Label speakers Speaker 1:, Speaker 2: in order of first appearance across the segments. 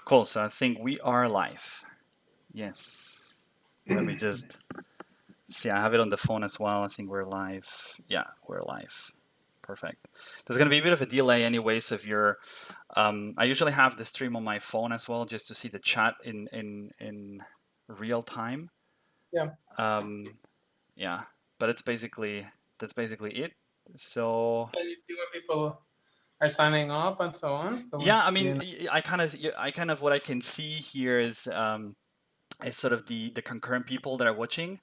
Speaker 1: Cool. So I think we are live. Yes. Let me just see. I have it on the phone as well. I think we're live. Yeah, we're live. Perfect. There's going to be a bit of a delay anyway. So if you're, I usually have the stream on my phone as well, just to see the chat in real time.
Speaker 2: Yeah.
Speaker 1: Um, yeah, but that's basically it. So
Speaker 2: Can you see what people are signing up and so on? So we
Speaker 1: yeah, I
Speaker 2: see.
Speaker 1: mean, I kind of what I can see here is sort of the concurrent people that are watching.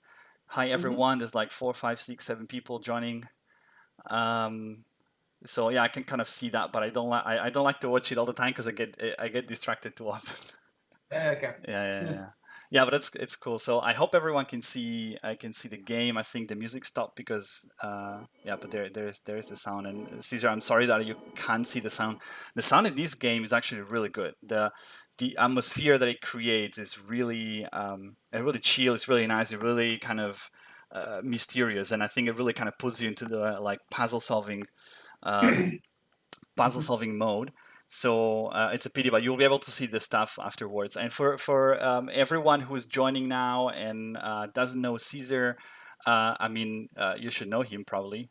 Speaker 1: Hi
Speaker 2: Mhm.
Speaker 1: everyone. There's like 4, 5, 6, 7 people joining. Um, so yeah, I can kind of see that, but I don't like to watch it all the time because I get distracted too often.
Speaker 2: Yeah. Okay.
Speaker 1: Yeah.
Speaker 2: Yes.
Speaker 1: Yeah, but it's cool. So I hope everyone can see the game. I think the music stopped because yeah, but there's the sound. And Cesar, I'm sorry that you can't see the sound. The sound in this game is actually really good. The atmosphere that it creates is really really chill. It's really nice. It really kind of mysterious, and I think it really kind of puts you into the like um, puzzle
Speaker 2: Mhm.
Speaker 1: solving mode. So it's a pity, but you'll be able to see the stuff afterwards. And for everyone who's joining now and doesn't know Caesar, I mean, you should know him probably.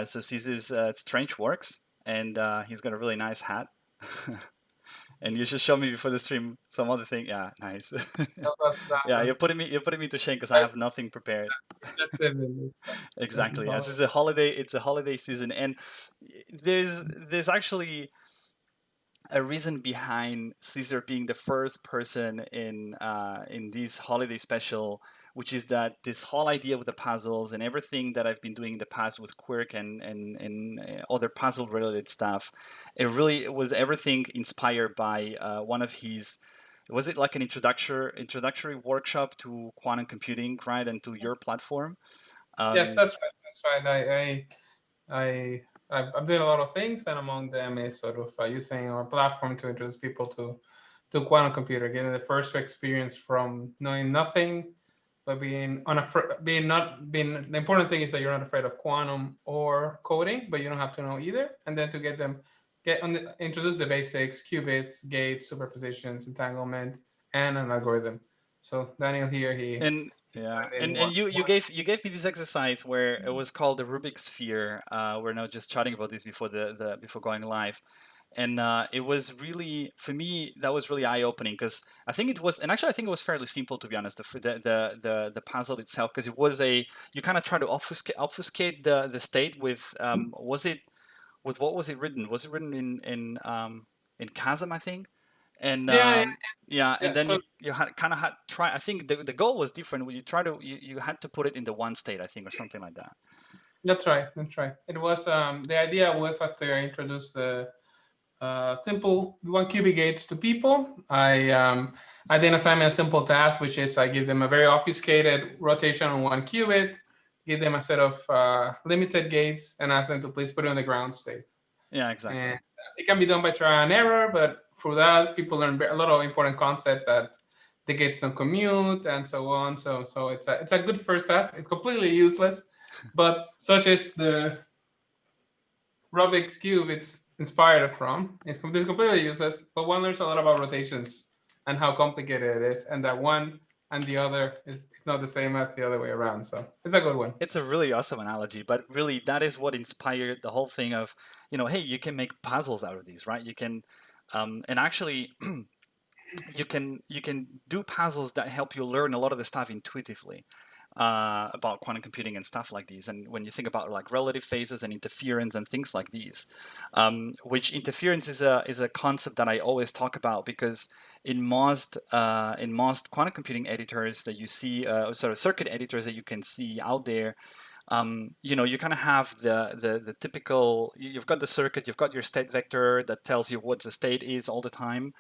Speaker 1: So Caesar's Strangeworks, and he's got a really nice hat. And you should show me before the stream some other thing. Yeah, nice. Yeah,
Speaker 2: That's
Speaker 1: you're putting me to shame because I
Speaker 2: quite
Speaker 1: have nothing prepared.
Speaker 2: festive in this
Speaker 1: Exactly. Yes,
Speaker 2: holiday.
Speaker 1: it's a holiday season, and there's actually a reason behind Caesar being the first person in this holiday special, which is that this whole idea with the puzzles and everything that I've been doing in the past with Quirk and other puzzle related stuff, it was everything inspired by one of his. Was it like an introductory workshop to quantum computing, right, and to your platform?
Speaker 2: Yes,
Speaker 1: Um,
Speaker 2: that's right. That's right. I'm doing a lot of things, and among them is sort of using our platform to introduce people to quantum computer, getting the first experience from knowing nothing, but being unafraid, being not being. The important thing is that you're not afraid of quantum or coding, but you don't have to know either. And then to get them introduce the basics, qubits, gates, superpositions, entanglement, and an algorithm. So Daniel here, he
Speaker 1: And yeah,
Speaker 2: in
Speaker 1: and
Speaker 2: one.
Speaker 1: you gave me this exercise where it was called the Rubik sphere. We're now just chatting about this before the before going live, and it was really for me that was really eye opening because I think it was, and actually I think it was fairly simple to be honest. The puzzle itself because it was a you kind of try to obfuscate the state with was it with what was it written? Was it written in Chasm I think? And
Speaker 2: Yeah,
Speaker 1: yeah, and
Speaker 2: yeah.
Speaker 1: then
Speaker 2: So
Speaker 1: you had kind of had try. I think the goal was different. You try to you had to put it in the one state, I think, or something like that.
Speaker 2: that's right. That's right. It was the idea was after I introduced the simple one qubit gates to people. I then assign them a simple task, which is I give them a very obfuscated rotation on one qubit, give them a set of limited gates, and ask them to please put it in the ground state.
Speaker 1: Yeah, exactly.
Speaker 2: And it can be done by trial and error, but through that, people learn a lot of important concepts that the gates don't commute and so on. So it's a good first task. It's completely useless, but such as the Rubik's cube it's inspired from. It's completely useless, but one learns a lot about rotations and how complicated it is, and that one and the other is not the same as the other way around. So it's a good one.
Speaker 1: It's a really awesome analogy, but really that is what inspired the whole thing of, hey, you can make puzzles out of these, right? You can, and actually, you can do puzzles that help you learn a lot of the stuff intuitively about quantum computing and stuff like these. And when you think about like relative phases and interference and things like these, which interference is a concept that I always talk about because in most quantum computing editors that you see, sort of circuit editors that you can see out there, you kind of have the typical. You've got the circuit, you've got your state vector that tells you what the state is all the time,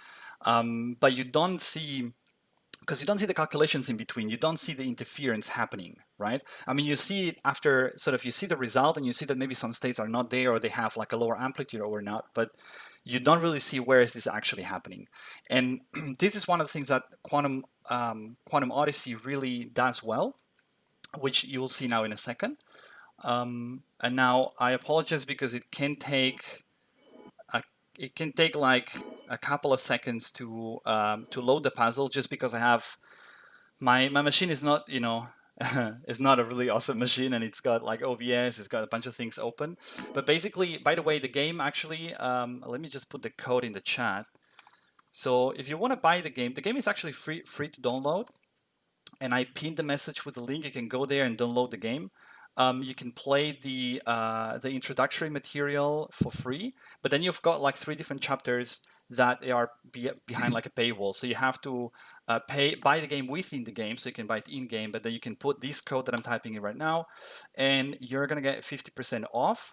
Speaker 1: but you don't see because you don't see the calculations in between. You don't see the interference happening, right? I mean, you see it after sort of you see the result and you see that maybe some states are not there or they have like a lower amplitude or not, but you don't really see where is this actually happening. And this is one of the things that Quantum Odyssey really does well, which you will see now in a second. And now I apologize because it can take it can take like a couple of seconds to load the puzzle, just because I have my machine is not, is not a really awesome machine, and it's got like OBS, it's got a bunch of things open. But basically, by the way, the game actually, let me just put the code in the chat. So if you want to buy the game is actually free to download, and I pinned the message with the link. You can go there and download the game. You can play the introductory material for free, but then you've got like 3 different chapters that are behind like a paywall. So you have to buy the game within the game, so you can buy it in game. But then you can put this code that I'm typing in right now, and you're gonna get 50% off.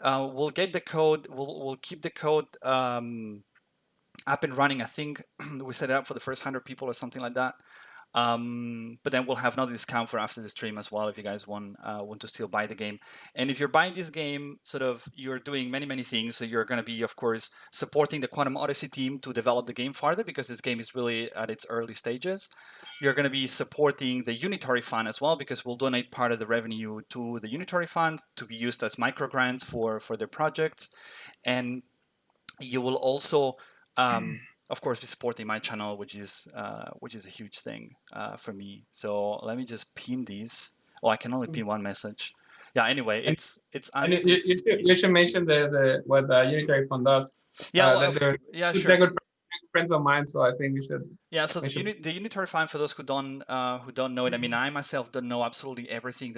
Speaker 1: We'll get the code. We'll keep the code up and running. I think we set it up for the first 100 people or something like that. But then we'll have another discount for after the stream as well if you guys want to still buy the game. And if you're buying this game, sort of, you're doing many things. So you're going to be, of course, supporting the Quantum Odyssey team to develop the game farther, because this game is really at its early stages. You're going to be supporting the Unitary Fund as well, because we'll donate part of the revenue to the Unitary Fund to be used as micro grants for their projects. And you will also of course, be supporting my channel, which is a huge thing for me. So let me just pin these. Oh, I can only pin one message. Yeah. Anyway, it's
Speaker 2: And you should mention the what the Unitary Fund does.
Speaker 1: Yeah. Well,
Speaker 2: they're
Speaker 1: sure.
Speaker 2: good friends of mine, so I think we should.
Speaker 1: Yeah. So the Unitary Fund, for those who don't know it, I mean, I myself don't know absolutely everything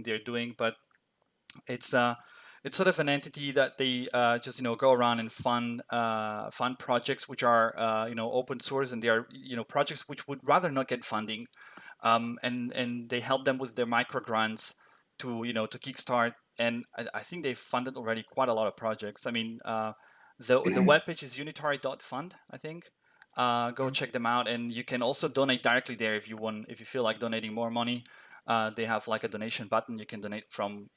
Speaker 1: they're doing, but it's sort of an entity that they just go around and fund projects which are open source, and they are projects which would rather not get funding, and they help them with their micro grants to to kickstart. And I think they've funded already quite a lot of projects. I mean, the webpage is unitary.fund, I think. Go check them out, and you can also donate directly there if you feel like donating more money. They have like a donation button. You can donate from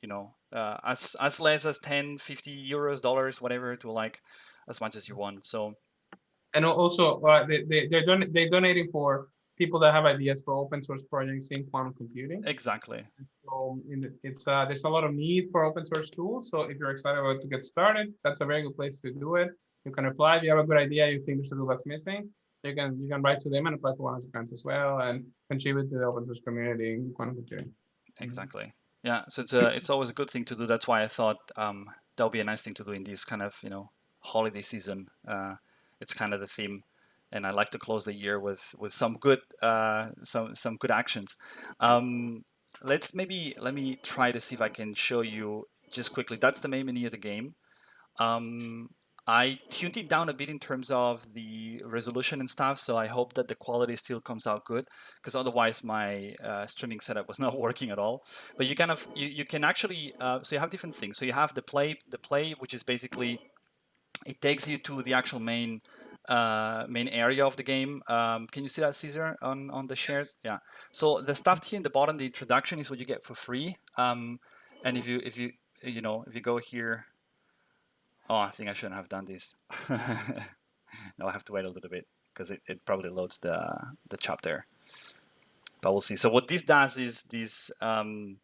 Speaker 1: as less as 10, 50 euros, dollars, whatever, to like as much as you want. So,
Speaker 2: and also they're donating for people that have ideas for open source projects in quantum computing.
Speaker 1: Exactly.
Speaker 2: So there's a lot of need for open source tools. So if you're excited about to get started, that's a very good place to do it. You can apply if you have a good idea. You think there's a tool that's missing. You can write to them and apply for one of the grants as well, and contribute to the open source community in quantum computing.
Speaker 1: Exactly. Yeah. So it's always a good thing to do. That's why I thought that would be a nice thing to do in this kind of holiday season. It's kind of the theme, and I like to close the year with some good some good actions. Let me try to see if I can show you just quickly. That's the main menu of the game. I tuned it down a bit in terms of the resolution and stuff, so I hope that the quality still comes out good, because otherwise my streaming setup was not working at all. But you kind of you can actually so you have different things. So you have the play, which is basically, it takes you to the actual main area of the game. Can you see that, Cesar, on the shared?
Speaker 2: Yes.
Speaker 1: Yeah. So the stuff here in the bottom, the introduction, is what you get for free. And if you go here. Oh, I think I shouldn't have done this. No, I have to wait a little bit, because it probably loads the chapter. But we'll see. So what this does is this kind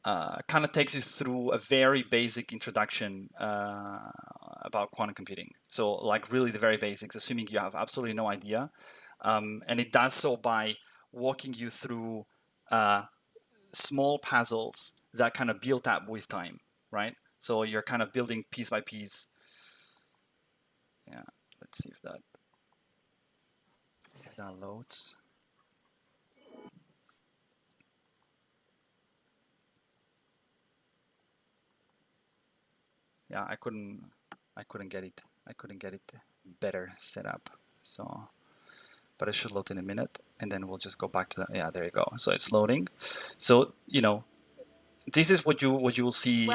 Speaker 1: of takes you through a very basic introduction about quantum computing. So like really the very basics, assuming you have absolutely no idea. And it does so by walking you through small puzzles that kind of build up with time, right? So you're kind of building piece by piece. Yeah, let's see if that loads. Yeah, I couldn't get it. I couldn't get it better set up. So, but it should load in a minute, and then we'll just go back to that. Yeah, there you go. So it's loading. So this is what you will see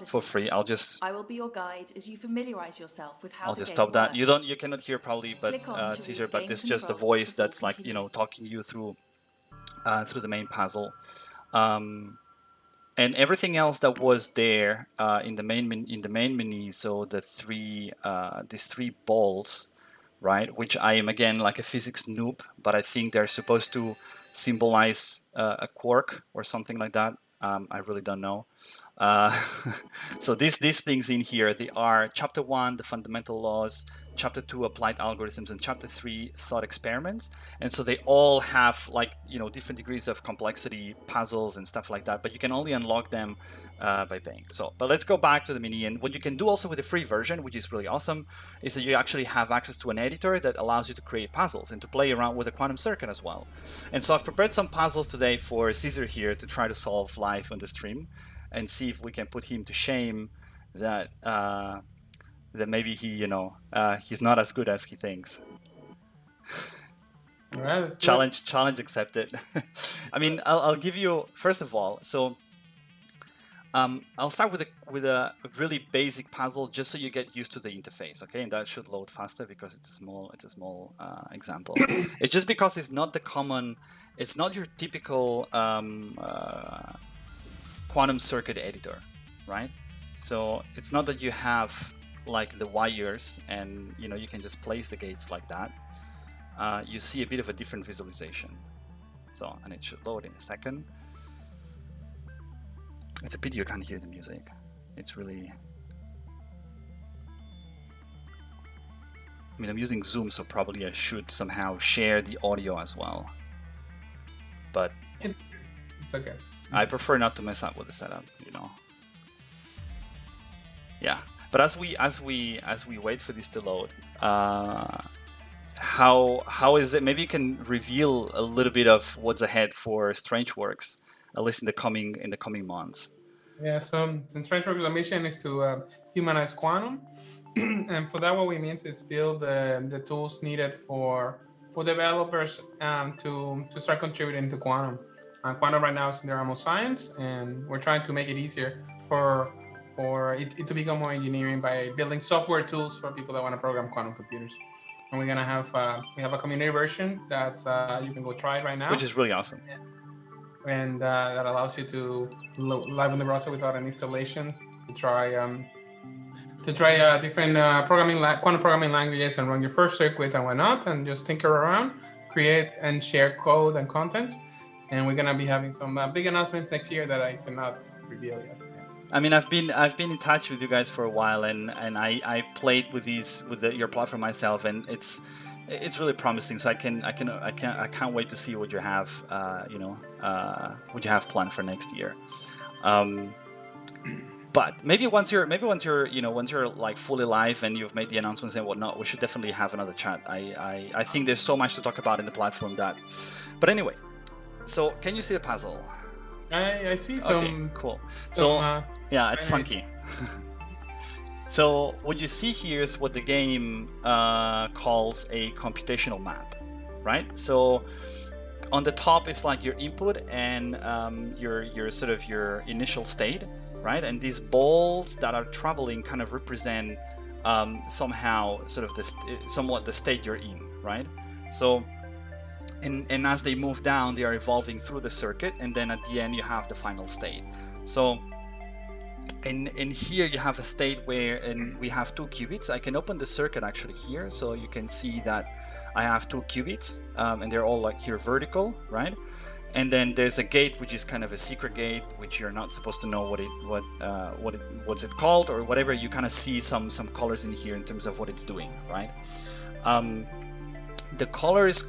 Speaker 1: for free.
Speaker 3: I will be your guide as you familiarize yourself with how
Speaker 1: I'll just stop that. You cannot hear probably, but Cesar, but it's just a voice that's like talking you through the main puzzle, and everything else that was there in the main menu. So the these 3 balls, right? Which I am again like a physics noob, but I think they're supposed to symbolize a quark or something like that. I really don't know. So these things in here, they are chapter 1, the fundamental laws, chapter 2, applied algorithms, and chapter 3, thought experiments. And so they all have like, different degrees of complexity, puzzles and stuff like that, but you can only unlock them by paying. So, but let's go back to the mini. And what you can do also with the free version, which is really awesome, is that you actually have access to an editor that allows you to create puzzles and to play around with a quantum circuit as well. And so I've prepared some puzzles today for Cesar here to try to solve live on the stream and see if we can put him to shame that that maybe he, he's not as good as he thinks.
Speaker 2: All right, let's do it.
Speaker 1: Challenge accepted. I mean, I'll give you, first of all, so I'll start with a really basic puzzle just so you get used to the interface, okay? And that should load faster because it's a small example. It's just because it's not it's not your typical quantum circuit editor, right? So it's not that you have like the wires and you can just place the gates like that. You see a bit of a different visualization. So, and it should load in a second. It's a pity you can't hear the music. It's really... I mean, I'm using Zoom, so probably I should somehow share the audio as well. But
Speaker 2: It's okay.
Speaker 1: I prefer not to mess up with the setup, Yeah, but as we wait for this to load, how is it? Maybe you can reveal a little bit of what's ahead for Strangeworks, at least in the coming months.
Speaker 2: Yeah, so in Strangeworks, the mission is to humanize quantum, and for that, what we mean is build the tools needed for developers to start contributing to quantum. Quantum right now is in the realm of science, and we're trying to make it easier for it to become more engineering by building software tools for people that want to program quantum computers. And we're gonna have we have a community version that you can go try it right now,
Speaker 1: which is really awesome.
Speaker 2: And that allows you to live in the browser without an installation to try different quantum programming languages and run your first circuits and whatnot, and just tinker around, create and share code and content. And we're gonna be having some big announcements next year that I cannot reveal yet.
Speaker 1: I mean, I've been in touch with you guys for a while, and I played with your platform myself, and it's really promising. So I can't wait to see what you have what you have planned for next year. But maybe once you're like fully live and you've made the announcements and whatnot, we should definitely have another chat. I think there's so much to talk about in the platform but anyway. So can you see the puzzle?
Speaker 2: I see some.
Speaker 1: Okay, cool. So yeah, it's funky. So what you see here is what the game calls a computational map, right? So on the top is like your input and your sort of your initial state, right? And these balls that are traveling kind of represent somehow sort of somewhat the state you're in, right? So and as they move down, they are evolving through the circuit, and then at the end you have the final state. So and here you have a state where we have 2 qubits. I can open the circuit actually here, so you can see that I have 2 qubits, and they're all like here vertical, right? And then there's a gate which is kind of a secret gate, which you're not supposed to know what's it called or whatever. You kind of see some colors in here in terms of what it's doing, right? The colors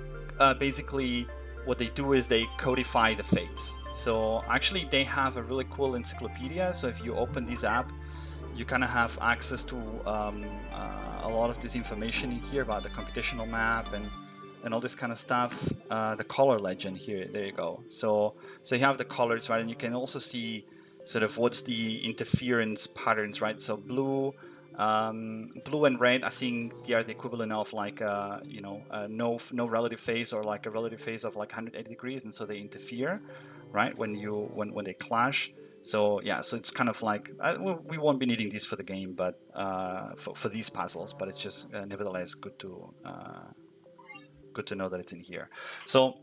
Speaker 1: basically what they do is they codify the phase. So actually they have a really cool encyclopedia. So if you open this app, you kind of have access to a lot of this information in here about the computational map and all this kind of stuff. The color legend here, there you go. So you have the colors, right? And you can also see sort of what's the interference patterns, right? So blue and red, I think they are the equivalent of like no relative phase or like a relative phase of like 180 degrees, and so they interfere, right, when they clash. So yeah, so it's kind of like we won't be needing this for the game, but for these puzzles, but it's just nevertheless good to know that it's in here. So.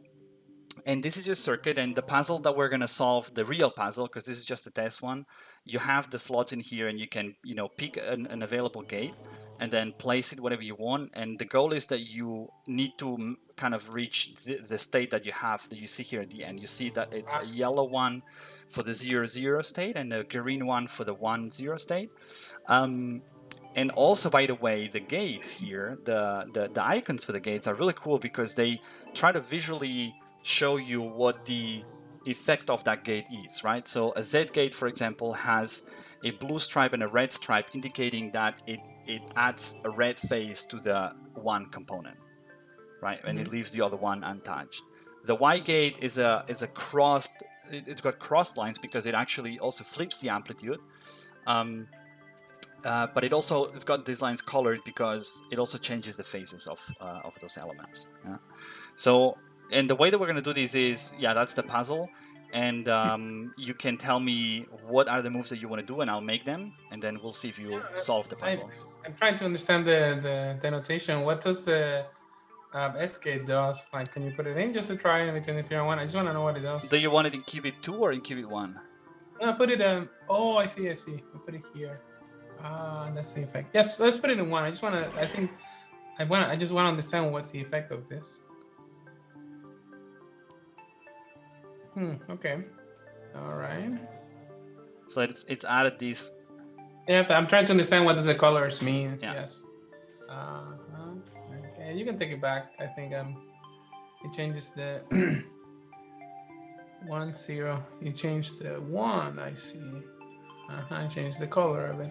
Speaker 1: And this is your circuit, and the puzzle that we're going to solve, the real puzzle, because this is just a test one, you have the slots in here, and you can pick an available gate, and then place it whatever you want. And the goal is that you need to kind of reach the state that you have, that you see here at the end. You see that it's a yellow one for the 0, 0 state and a green one for the 1, 0 state. And also, by the way, the gates here, the icons for the gates are really cool because they try to visually show you what the effect of that gate is, right? So a Z gate, for example, has a blue stripe and a red stripe, indicating that it adds a red face to the one component, right? And it leaves the other one untouched. The Y gate is a crossed. It's got crossed lines because it actually also flips the amplitude. But it's got these lines colored because it also changes the phases of those elements. Yeah? So, and the way that we're going to do this is, that's the puzzle. And you can tell me what are the moves that you want to do, and I'll make them, and then we'll see if you solve the puzzles.
Speaker 2: I'm trying to understand the notation. What does the S gate does? Like, can you put it in just to try in between the 3 and 1? I just want to know what it does.
Speaker 1: Do you want it in Qubit 2 or in Qubit 1?
Speaker 2: No, put it oh, I see. I'll put it here. That's the effect. Yes, let's put it in 1. I just want to understand what's the effect of this. Okay. All right.
Speaker 1: So it's added these.
Speaker 2: Yeah, but I'm trying to understand what does the colors mean.
Speaker 1: Yeah.
Speaker 2: Yes. Okay, you can take it back. I think it changes the 1, 0. You changed the 1. I see. I changed the color of it.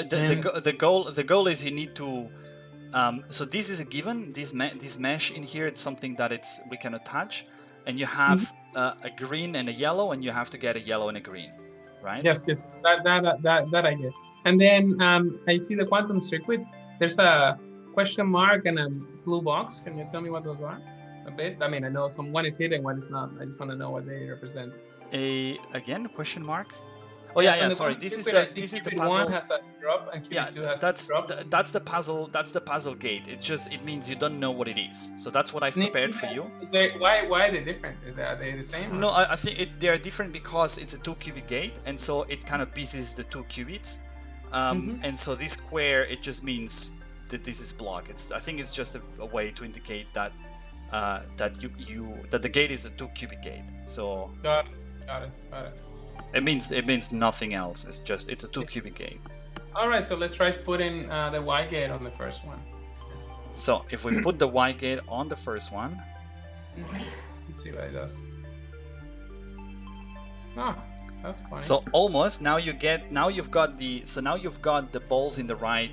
Speaker 1: The goal is you need to. So this is a given. This mesh in here, it's something that we cannot touch, and you have a green and a yellow, and you have to get a yellow and a green, right?
Speaker 2: Yes. That I get. And then I see the quantum circuit. There's a question mark and a blue box. Can you tell me what those are? A bit. I mean, I know one is hidden, one is not. I just want to know what they represent.
Speaker 1: Again, question mark. Oh yeah. Sorry. This is the puzzle.
Speaker 2: One has a drop and Qubit 2 has drops.
Speaker 1: That's the puzzle. That's the puzzle gate. It means you don't know what it is. So that's what I've prepared for you.
Speaker 2: Why are they different? Are they the same?
Speaker 1: No, I think they are different because it's a 2-qubit gate, and so it kind of pieces the 2 qubits. And so this square, it just means that this is block. I think it's just a way to indicate that that the gate is a 2-qubit gate. So
Speaker 2: got it.
Speaker 1: It means nothing else. It's a 2-qubit gate.
Speaker 2: All right, so let's try to put in the Y gate on the first one.
Speaker 1: So if we put the Y gate on the first one,
Speaker 2: let's see what it does. Oh, that's funny.
Speaker 1: So almost now you've got the balls in the right.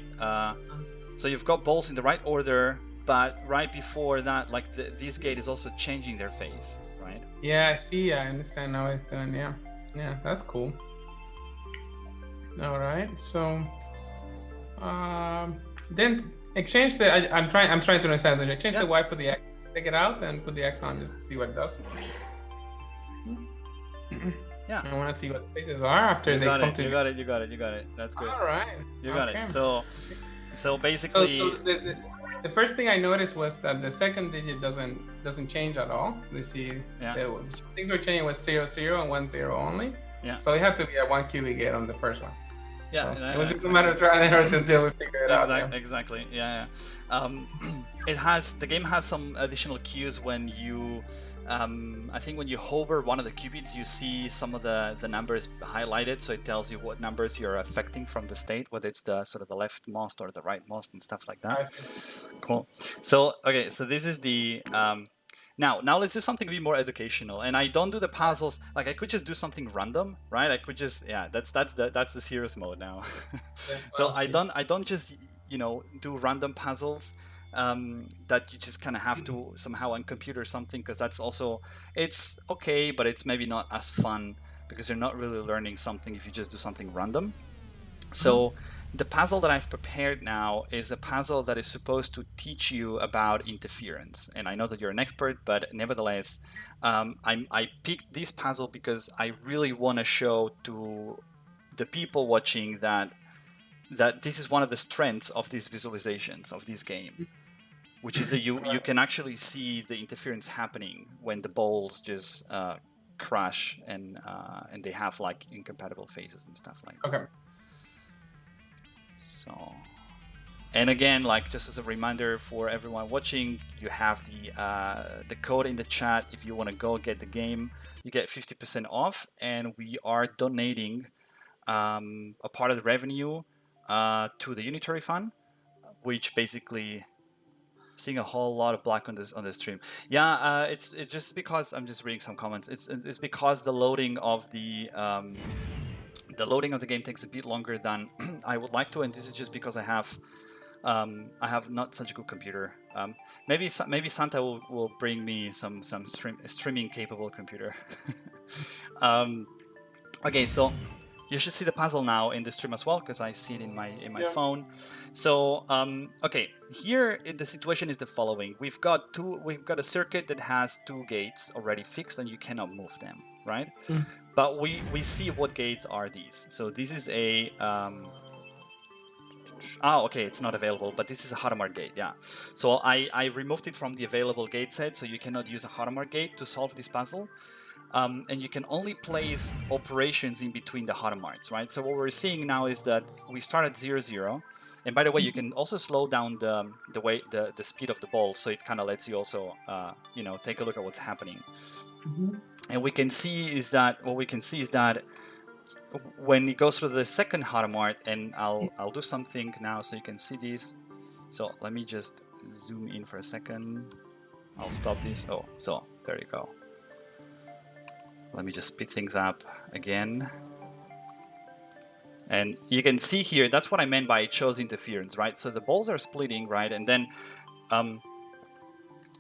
Speaker 1: So you've got balls in the right order, but right before that, like this gate is also changing their phase, right?
Speaker 2: Yeah, I see. I understand now. It's done. Yeah, that's cool. All right, so then exchange the. I'm trying to understand. Exchange the Y for the X. Take it out and put the X on just to see what it does.
Speaker 1: Yeah.
Speaker 2: I want to see what the faces are after they come to.
Speaker 1: You got it. That's good.
Speaker 2: All right.
Speaker 1: You got it. So basically.
Speaker 2: So the first thing I noticed was that the second digit doesn't change at all. You see, things were changing with 0, 0 and 1, 0 only.
Speaker 1: Yeah.
Speaker 2: So it had to be a 1 qubit gate on the first one.
Speaker 1: Yeah.
Speaker 2: So it was just a matter of trying and error until we figured it out.
Speaker 1: Exactly. Yeah. The game has some additional cues when you. I think when you hover one of the qubits, you see some of the numbers highlighted, so it tells you what numbers you're affecting from the state, whether it's the sort of the leftmost or the rightmost and stuff like that. Cool. So this is the now let's do something a bit more educational. And I don't do the puzzles. Like I could just do something random, right? I could just that's the serious mode now. So I don't just do random puzzles. That you just kind of have to somehow uncomputer something, because that's also, it's okay, but it's maybe not as fun because you're not really learning something if you just do something random. So the puzzle that I've prepared now is a puzzle that is supposed to teach you about interference. And I know that you're an expert, but nevertheless, I picked this puzzle because I really want to show to the people watching that this is one of the strengths of these visualizations of this game, which is that you can actually see the interference happening when the balls just crash and they have like incompatible phases and stuff like that.
Speaker 2: Okay.
Speaker 1: So, and again, like just as a reminder for everyone watching, you have the code in the chat. If you want to go get the game, you get 50% off, and we are donating a part of the revenue to the Unitary Fund, which basically seeing a whole lot of black on the stream. Yeah, it's just because I'm just reading some comments. It's because the loading of the game takes a bit longer than I would like to, and this is just because I have not such a good computer. Maybe Santa will bring me some streaming capable computer. Okay, so you should see the puzzle now in the stream as well, because I see it in my phone. So okay, here the situation is the following: we've got a circuit that has 2 gates already fixed, and you cannot move them, right? But we see what gates are these. So this is a okay, it's not available, but this is a Hadamard gate, yeah. So I removed it from the available gate set, so you cannot use a Hadamard gate to solve this puzzle. And you can only place operations in between the Hadamards, right? So what we're seeing now is that we start at 0, 0. And by the way, you can also slow down the speed of the ball, so it kind of lets you also, take a look at what's happening. And what we can see is that when it goes through the second Hadamard, and I'll do something now so you can see this. So let me just zoom in for a second. I'll stop this. Oh, so there you go. Let me just speed things up again. And you can see here, that's what I meant by it shows interference, right? So the balls are splitting, right? And then, and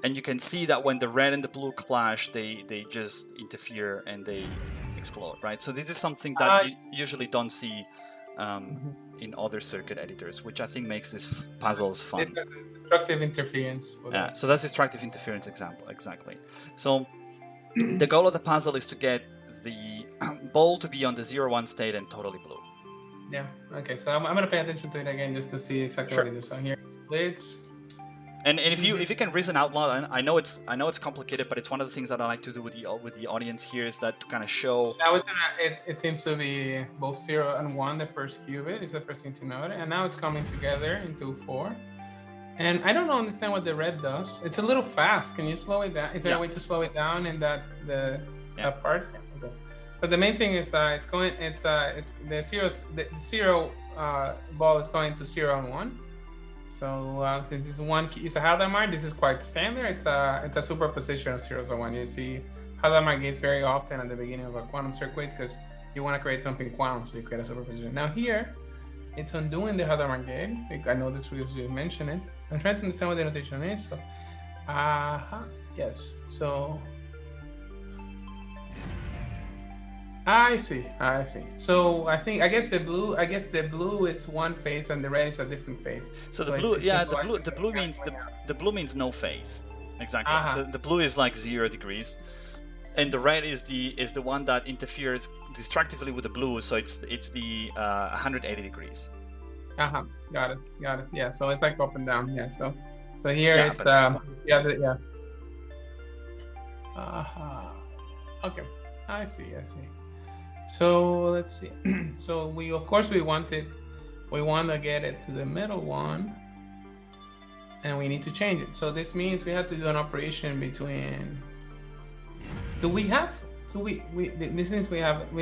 Speaker 1: you can see that when the red and the blue clash, they just interfere and they explode, right? So this is something that you usually don't see in other circuit editors, which I think makes these puzzles fun.
Speaker 2: It's destructive interference.
Speaker 1: Yeah, so that's destructive interference example, exactly. So the goal of the puzzle is to get the ball to be on the 0, 1 state and totally blue.
Speaker 2: Yeah, okay, so I'm going to pay attention to it again just to see exactly what it is. So here it splits.
Speaker 1: And if you can reason out loud, I know it's complicated, but it's one of the things that I like to do with the audience here is that to kind of show.
Speaker 2: Now it seems to be both 0 and 1. The first qubit is the first thing to note, and now it's coming together into 4. And I don't understand what the red does. It's a little fast. Can you slow it down? Is there a way to slow it down in that part? Okay. But the main thing is it's the 0 ball is going to 0 and 1. So since this one is a Hadamard, this is quite standard. It's a superposition of 0s and 1. You see Hadamard gates very often at the beginning of a quantum circuit because you want to create something quantum, so you create a superposition. Now here, it's undoing the Hadamard gate. I know this because you mentioned it. I'm trying to understand what the notation is. So, yes. So, I see. So I guess the blue is one phase and the red is a different phase.
Speaker 1: So the blue means no phase. Exactly. So the blue is like 0 degrees, and the red is the one that interferes destructively with the blue. So it's the 180 degrees.
Speaker 2: Got it. Yeah, so it's like up and down. Yeah, so here it's yeah. Okay, I see. So let's see. So we want to get it to the middle one, and we need to change it. So this means we have to do an operation between. We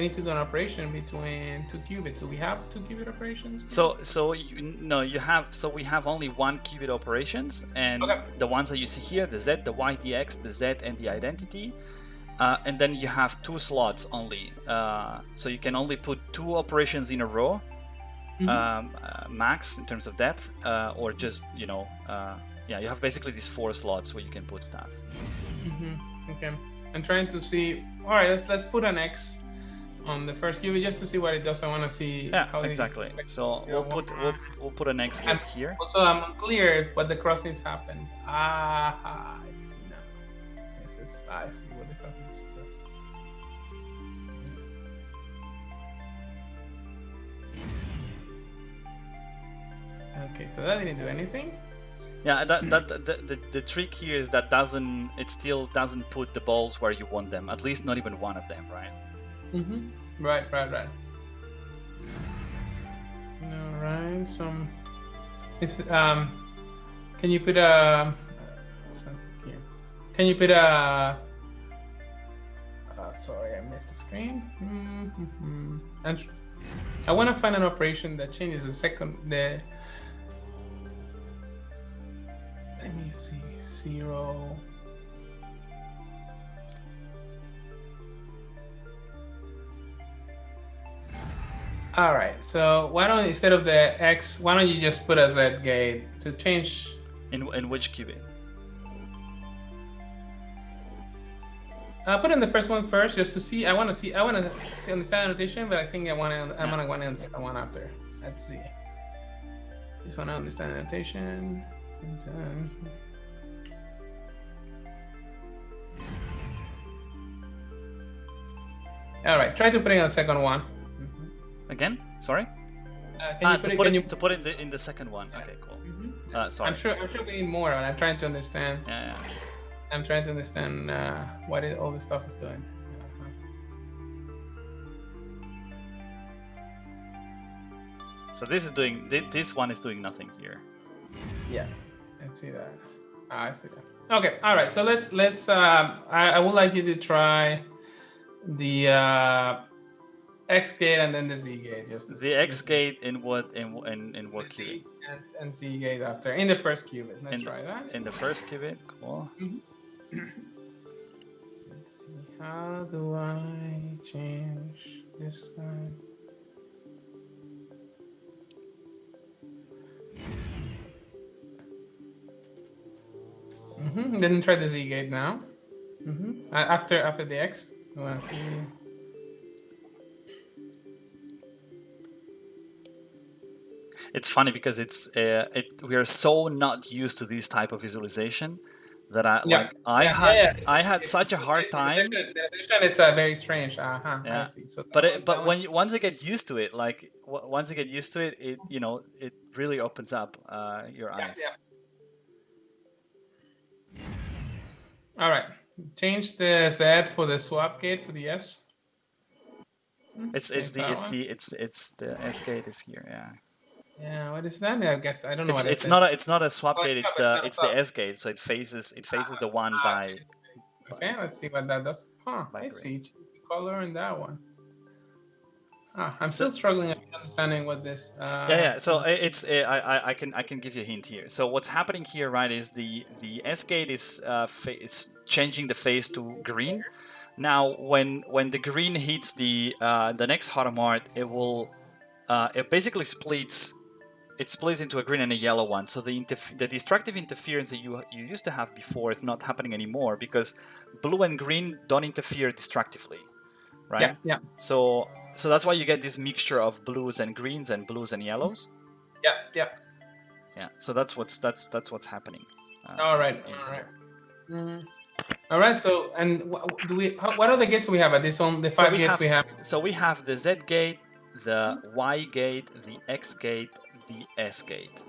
Speaker 2: need to do an operation between 2 qubits. Do we have 2 qubit operations?
Speaker 1: We have only 1 qubit operations, and the ones that you see here, the Z, the Y, the X, the Z, and the identity, and then you have 2 slots only. So you can only put 2 operations in a row, max in terms of depth, or just you have basically these 4 slots where you can put stuff.
Speaker 2: Okay. I'm trying to see. All right, let's put an X on the first qubit just to see what it does. I want to see.
Speaker 1: Yeah, how exactly. So we'll put an X gate here.
Speaker 2: Also, I'm unclear what the crossings happen. I see now. I see what the crossings do. Okay, so that didn't do anything.
Speaker 1: Yeah, the trick here is that it still doesn't put the balls where you want them. At least not even one of them, right?
Speaker 2: Right. All right. doing some. Can you put a? Something here. Can you put a? Sorry, I missed the screen. And I want to find an operation that changes the second. Let me see. 0. All right. So why don't, instead of the X, why don't you just put a Z gate to change?
Speaker 1: In which qubit?
Speaker 2: Put in the first one first, just to see. I want to see understand annotation, but I think I'm gonna go on the second one after. Let's see. Just want to understand annotation. All right. Try to put it on the second one.
Speaker 1: Again? Sorry. To put it in the second one. Okay, cool. Sorry.
Speaker 2: I'm sure we need more, and I'm trying to understand.
Speaker 1: Yeah.
Speaker 2: I'm trying to understand what all this stuff is doing.
Speaker 1: So this one is doing nothing here.
Speaker 2: Yeah, I see that. I see that. Okay, all right. So let's. I would like you to try the X gate and then the Z gate. Just
Speaker 1: the X gate in what qubit?
Speaker 2: And Z gate after in the first qubit. Let's try that.
Speaker 1: In the first qubit, cool.
Speaker 2: Let's see. How do I change this one? Then try the Z gate now. After the X, I want to see.
Speaker 1: It's funny because we are so not used to this type of visualization that I had such a hard time.
Speaker 2: It's very strange. I see. So
Speaker 1: once I get used to it, it really opens up your eyes.
Speaker 2: Yeah. All right, change the Z for the swap gate for the S.
Speaker 1: It's the S gate is here. Yeah.
Speaker 2: Yeah, what is that? I guess I don't know.
Speaker 1: It's not a swap gate. It's the S gate. So it faces the one by.
Speaker 2: Okay, let's see what that does. I see color in that one. I'm still struggling understanding what this.
Speaker 1: So it's I can give you a hint here. So what's happening here, right, is the S gate is changing the phase to green. Now when the green hits the next Hadamard, it basically splits. It splits into a green and a yellow one. So the destructive interference that you used to have before is not happening anymore because blue and green don't interfere destructively, right?
Speaker 2: Yeah.
Speaker 1: So that's why you get this mixture of blues and greens and blues and yellows.
Speaker 2: Yeah.
Speaker 1: So that's what's happening.
Speaker 2: All right. All right. So and what other gates we have at this on the five gates we have?
Speaker 1: So we have the Z gate, the Y gate, the X gate, the S gate.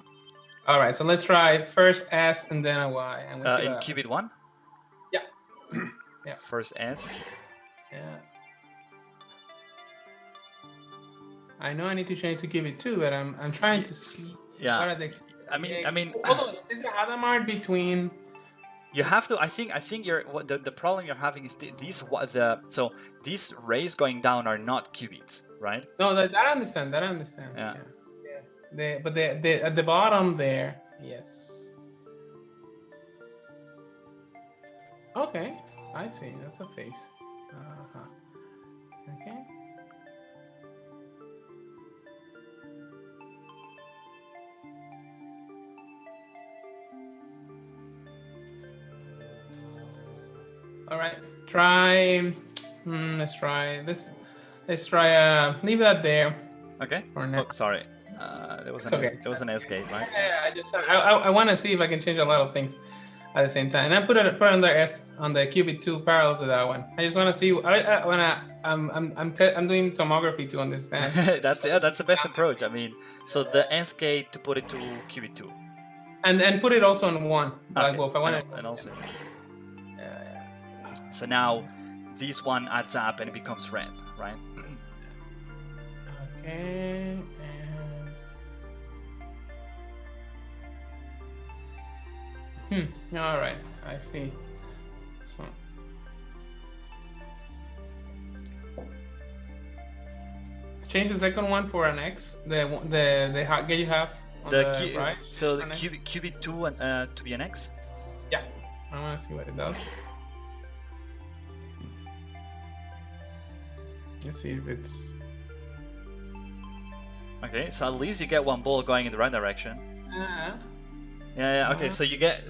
Speaker 2: All right. So let's try first S and then a Y. And we'll see
Speaker 1: in qubit 1.
Speaker 2: Yeah. Yeah.
Speaker 1: First S.
Speaker 2: Yeah. I know I need to change to qubit 2, but I'm trying to see.
Speaker 1: Yeah.
Speaker 2: What are they?
Speaker 1: I mean.
Speaker 2: Hold on. Is there a Hadamard between?
Speaker 1: You have to. I think the problem you're having is these rays going down are not qubits, right?
Speaker 2: No, that I understand. Yeah. But at the bottom there, yes. Okay, I see. That's a face. Okay. All right. Try. Let's try this. Let's try. Leave that there.
Speaker 1: Okay. Oh, sorry. There was an S gate, right?
Speaker 2: Yeah. I want to see if I can change a lot of things at the same time, and I put another S on the qubit 2 parallel to that one. I just want to see. I'm doing tomography to understand.
Speaker 1: That's the best approach. I mean, so the S gate to put it to qubit 2,
Speaker 2: and put it also on 1. Like both. I want to.
Speaker 1: And also. So now this one adds up and it becomes red, right?
Speaker 2: Okay. All right, I see. So change the second one for an X. The gate you have on the right.
Speaker 1: So the qubit 2 and to be an X.
Speaker 2: Yeah, I want to see what it does. Let's see if it's
Speaker 1: okay. So at least you get one ball going in the right direction. Yeah. Okay. So you get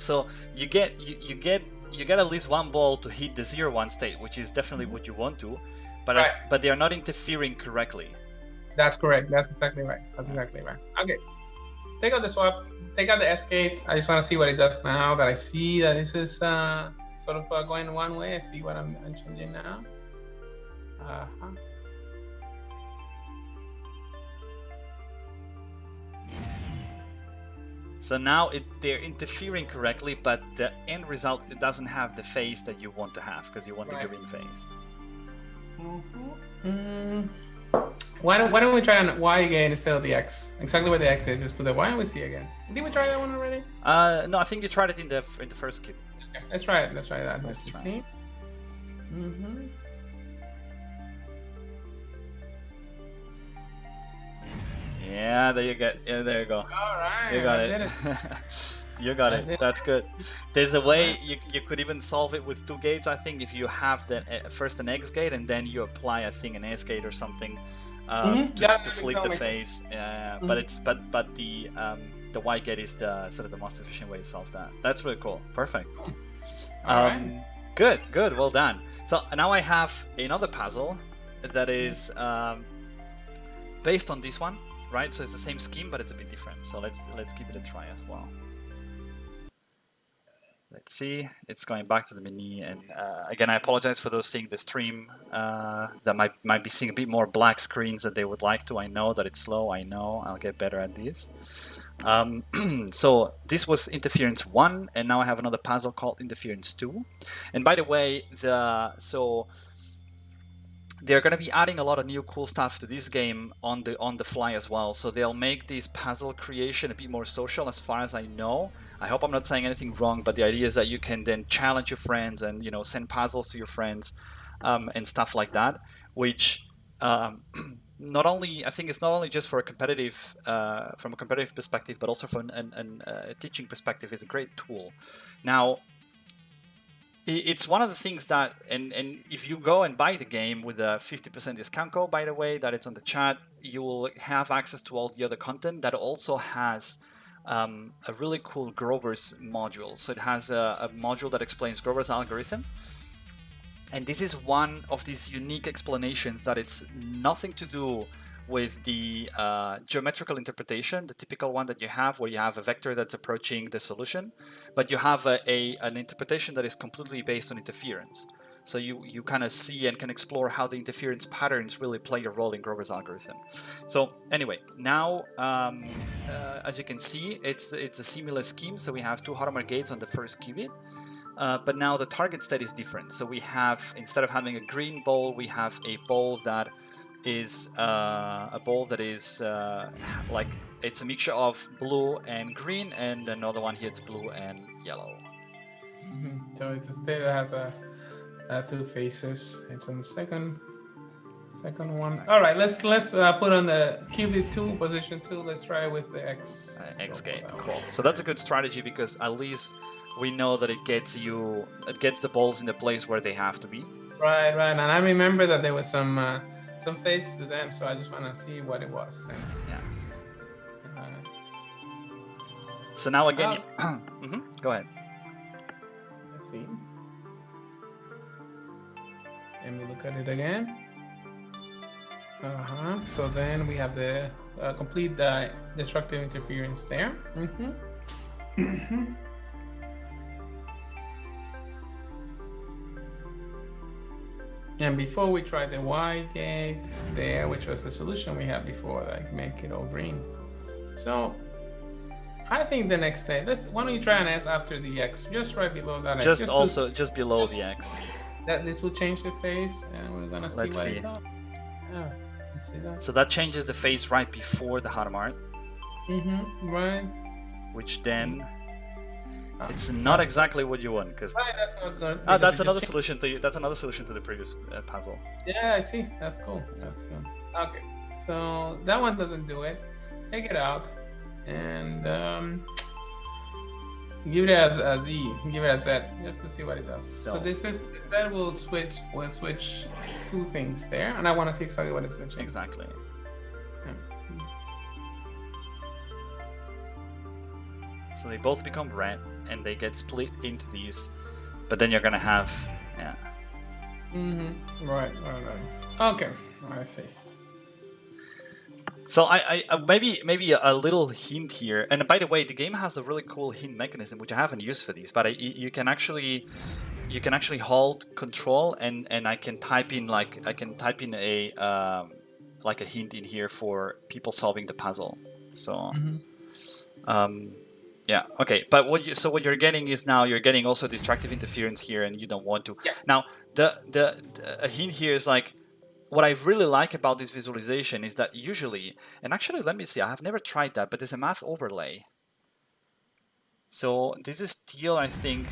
Speaker 1: at least one ball to hit the 0-1 state, which is definitely what you want to, but
Speaker 2: right.
Speaker 1: but they are not interfering correctly.
Speaker 2: That's correct. That's exactly right. Okay. Take out the swap. Take out the S gate. I just want to see what it does now that I see that this is sort of going one way. I see what I'm changing now.
Speaker 1: So now they're interfering correctly, but the end result, it doesn't have the phase that you want to have because you want the green phase.
Speaker 2: Why don't we try on Y again instead of the X? Exactly where the X is, just put the Y and we see again. Did we try that one already?
Speaker 1: No, I think you tried it in the first cube.
Speaker 2: Okay, let's try it. Let's try that. Let's see.
Speaker 1: Yeah, there you go.
Speaker 2: All right,
Speaker 1: you got it. You got it. That's good. There's a way you could even solve it with two gates. I think if you have first an X gate and then you apply, I think, an S gate or something to flip the phase. But the Y gate is the sort of the most efficient way to solve that. That's really cool. Perfect. Good. Well done. So now I have another puzzle that is based on this one. Right, so it's the same scheme, but it's a bit different. So let's give it a try as well. Let's see. It's going back to the menu, and again, I apologize for those seeing the stream that might be seeing a bit more black screens than they would like to. I know that it's slow. I know. I'll get better at this. So this was interference 1, and now I have another puzzle called interference 2. And by the way, they're going to be adding a lot of new cool stuff to this game on the fly as well. So they'll make this puzzle creation a bit more social, as far as I know. I hope I'm not saying anything wrong, but the idea is that you can then challenge your friends and send puzzles to your friends and stuff like that. Which not only it's not only just for a competitive from a competitive perspective, but also from a teaching perspective, is a great tool. Now, it's one of the things that, and if you go and buy the game with a 50% discount code, by the way, that it's on the chat, you will have access to all the other content that also has a really cool Grover's module. So it has a module that explains Grover's algorithm. And this is one of these unique explanations that it's nothing to do with the geometrical interpretation, the typical one that you have, where you have a vector that's approaching the solution, but you have an interpretation that is completely based on interference. So you kind of see and can explore how the interference patterns really play a role in Grover's algorithm. So anyway, now as you can see, it's a similar scheme. So we have two Hadamard gates on the first qubit, but now the target state is different. So we have, instead of having a green ball, we have a ball that is like, it's a mixture of blue and green, and another one here it's blue and yellow.
Speaker 2: So it's a state that has two faces. It's on the second one. All right, let's put on the qubit 2 position 2. Let's try with the X
Speaker 1: gate. Cool. So that's a good strategy, because at least we know that it gets the balls in the place where they have to be.
Speaker 2: Right. And I remember that there was some face to them, so I just want to see what it was.
Speaker 1: Yeah. So now again, go ahead.
Speaker 2: Let's see. Let me look at it again. So then we have the complete destructive interference there. And before we tried the Y gate there, which was the solution we had before, like make it all green. So I think the next step, why don't you try an S after the X, just right below that X.
Speaker 1: Just below the X.
Speaker 2: This will change the phase, and we're gonna see what it does. Yeah, let's see that.
Speaker 1: So that changes the phase right before the Hadamard.
Speaker 2: Right.
Speaker 1: Which then It's not exactly what you want, because
Speaker 2: That's not good.
Speaker 1: oh,
Speaker 2: because
Speaker 1: that's
Speaker 2: we
Speaker 1: another
Speaker 2: just
Speaker 1: solution to that's another solution to the previous puzzle.
Speaker 2: Yeah, I see. That's cool. That's good. Okay, so that one doesn't do it. Take it out and give it as a Z. Give it a Z just to see what it does. So this is the Z will switch. Will switch two things there, and I want to see exactly what it's switching.
Speaker 1: Exactly. So they both become red, and they get split into these. But then you're gonna have, yeah.
Speaker 2: Right. Okay, I see.
Speaker 1: So I maybe a little hint here. And by the way, the game has a really cool hint mechanism which I haven't used for these, but you can actually hold Control and I can type in a like a hint in here for people solving the puzzle. So yeah, okay. But what you're getting is now you're getting also destructive interference here, and you don't want to.
Speaker 2: Yeah.
Speaker 1: Now the a hint here is like, what I really like about this visualization is that usually, and actually let me see, I have never tried that, but there's a math overlay. So this is still, I think.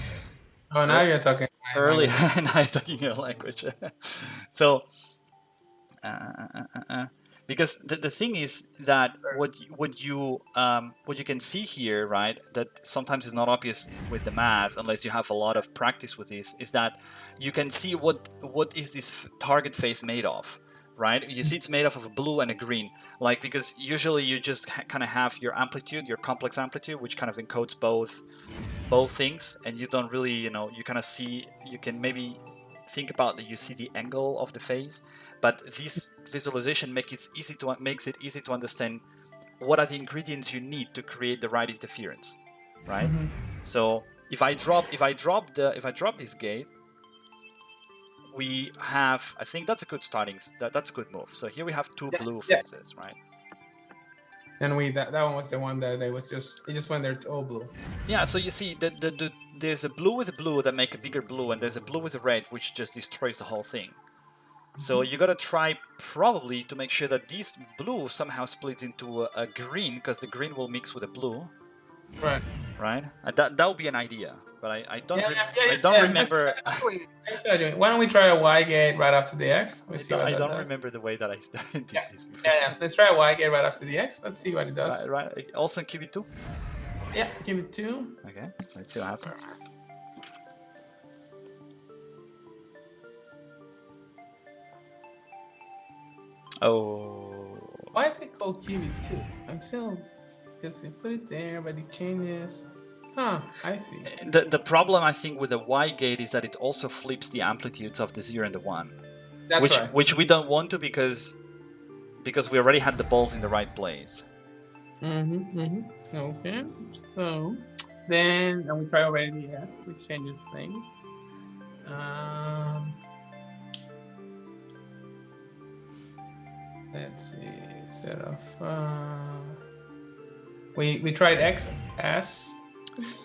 Speaker 2: Oh, now you're talking
Speaker 1: early. Now you're talking your language. So. Because the thing is that what you can see here, right, that sometimes is not obvious with the math unless you have a lot of practice with this, is that you can see what is this target face made of, right? You see it's made of a blue and a green, like, because usually you just kind of have your amplitude, your complex amplitude, which kind of encodes both things, and you don't really, you kind of see, you can maybe think about that you see the angle of the face, but this visualization makes it easy to understand what are the ingredients you need to create the right interference, right? So if I drop this gate, we have, I think that's a good that's a good move. So here we have two blue faces, right?
Speaker 2: And that one was the one that it just went there all blue.
Speaker 1: Yeah, so you see there's a blue with a blue that make a bigger blue, and there's a blue with a red which just destroys the whole thing. So you gotta try probably to make sure that this blue somehow splits into a green, because the green will mix with the blue.
Speaker 2: Right.
Speaker 1: Right? That would be an idea, but I don't remember.
Speaker 2: Why don't we try a Y gate right after the X?
Speaker 1: I don't remember the way that I did this before.
Speaker 2: Yeah. Let's try a Y gate right after the X. Let's see what it does.
Speaker 1: Right. Also in Qubit 2?
Speaker 2: Yeah, give it 2.
Speaker 1: Okay, let's see what happens. Oh.
Speaker 2: Why is it called Qubit 2? I'm still, because they put it there, but it changes. Huh, I see.
Speaker 1: The problem, I think, with the Y gate is that it also flips the amplitudes of the 0 and the 1.
Speaker 2: That's right.
Speaker 1: Which we don't want to, because we already had the balls in the right place.
Speaker 2: Okay, so then we try already the S, which changes things. Let's see, instead of we tried X, S.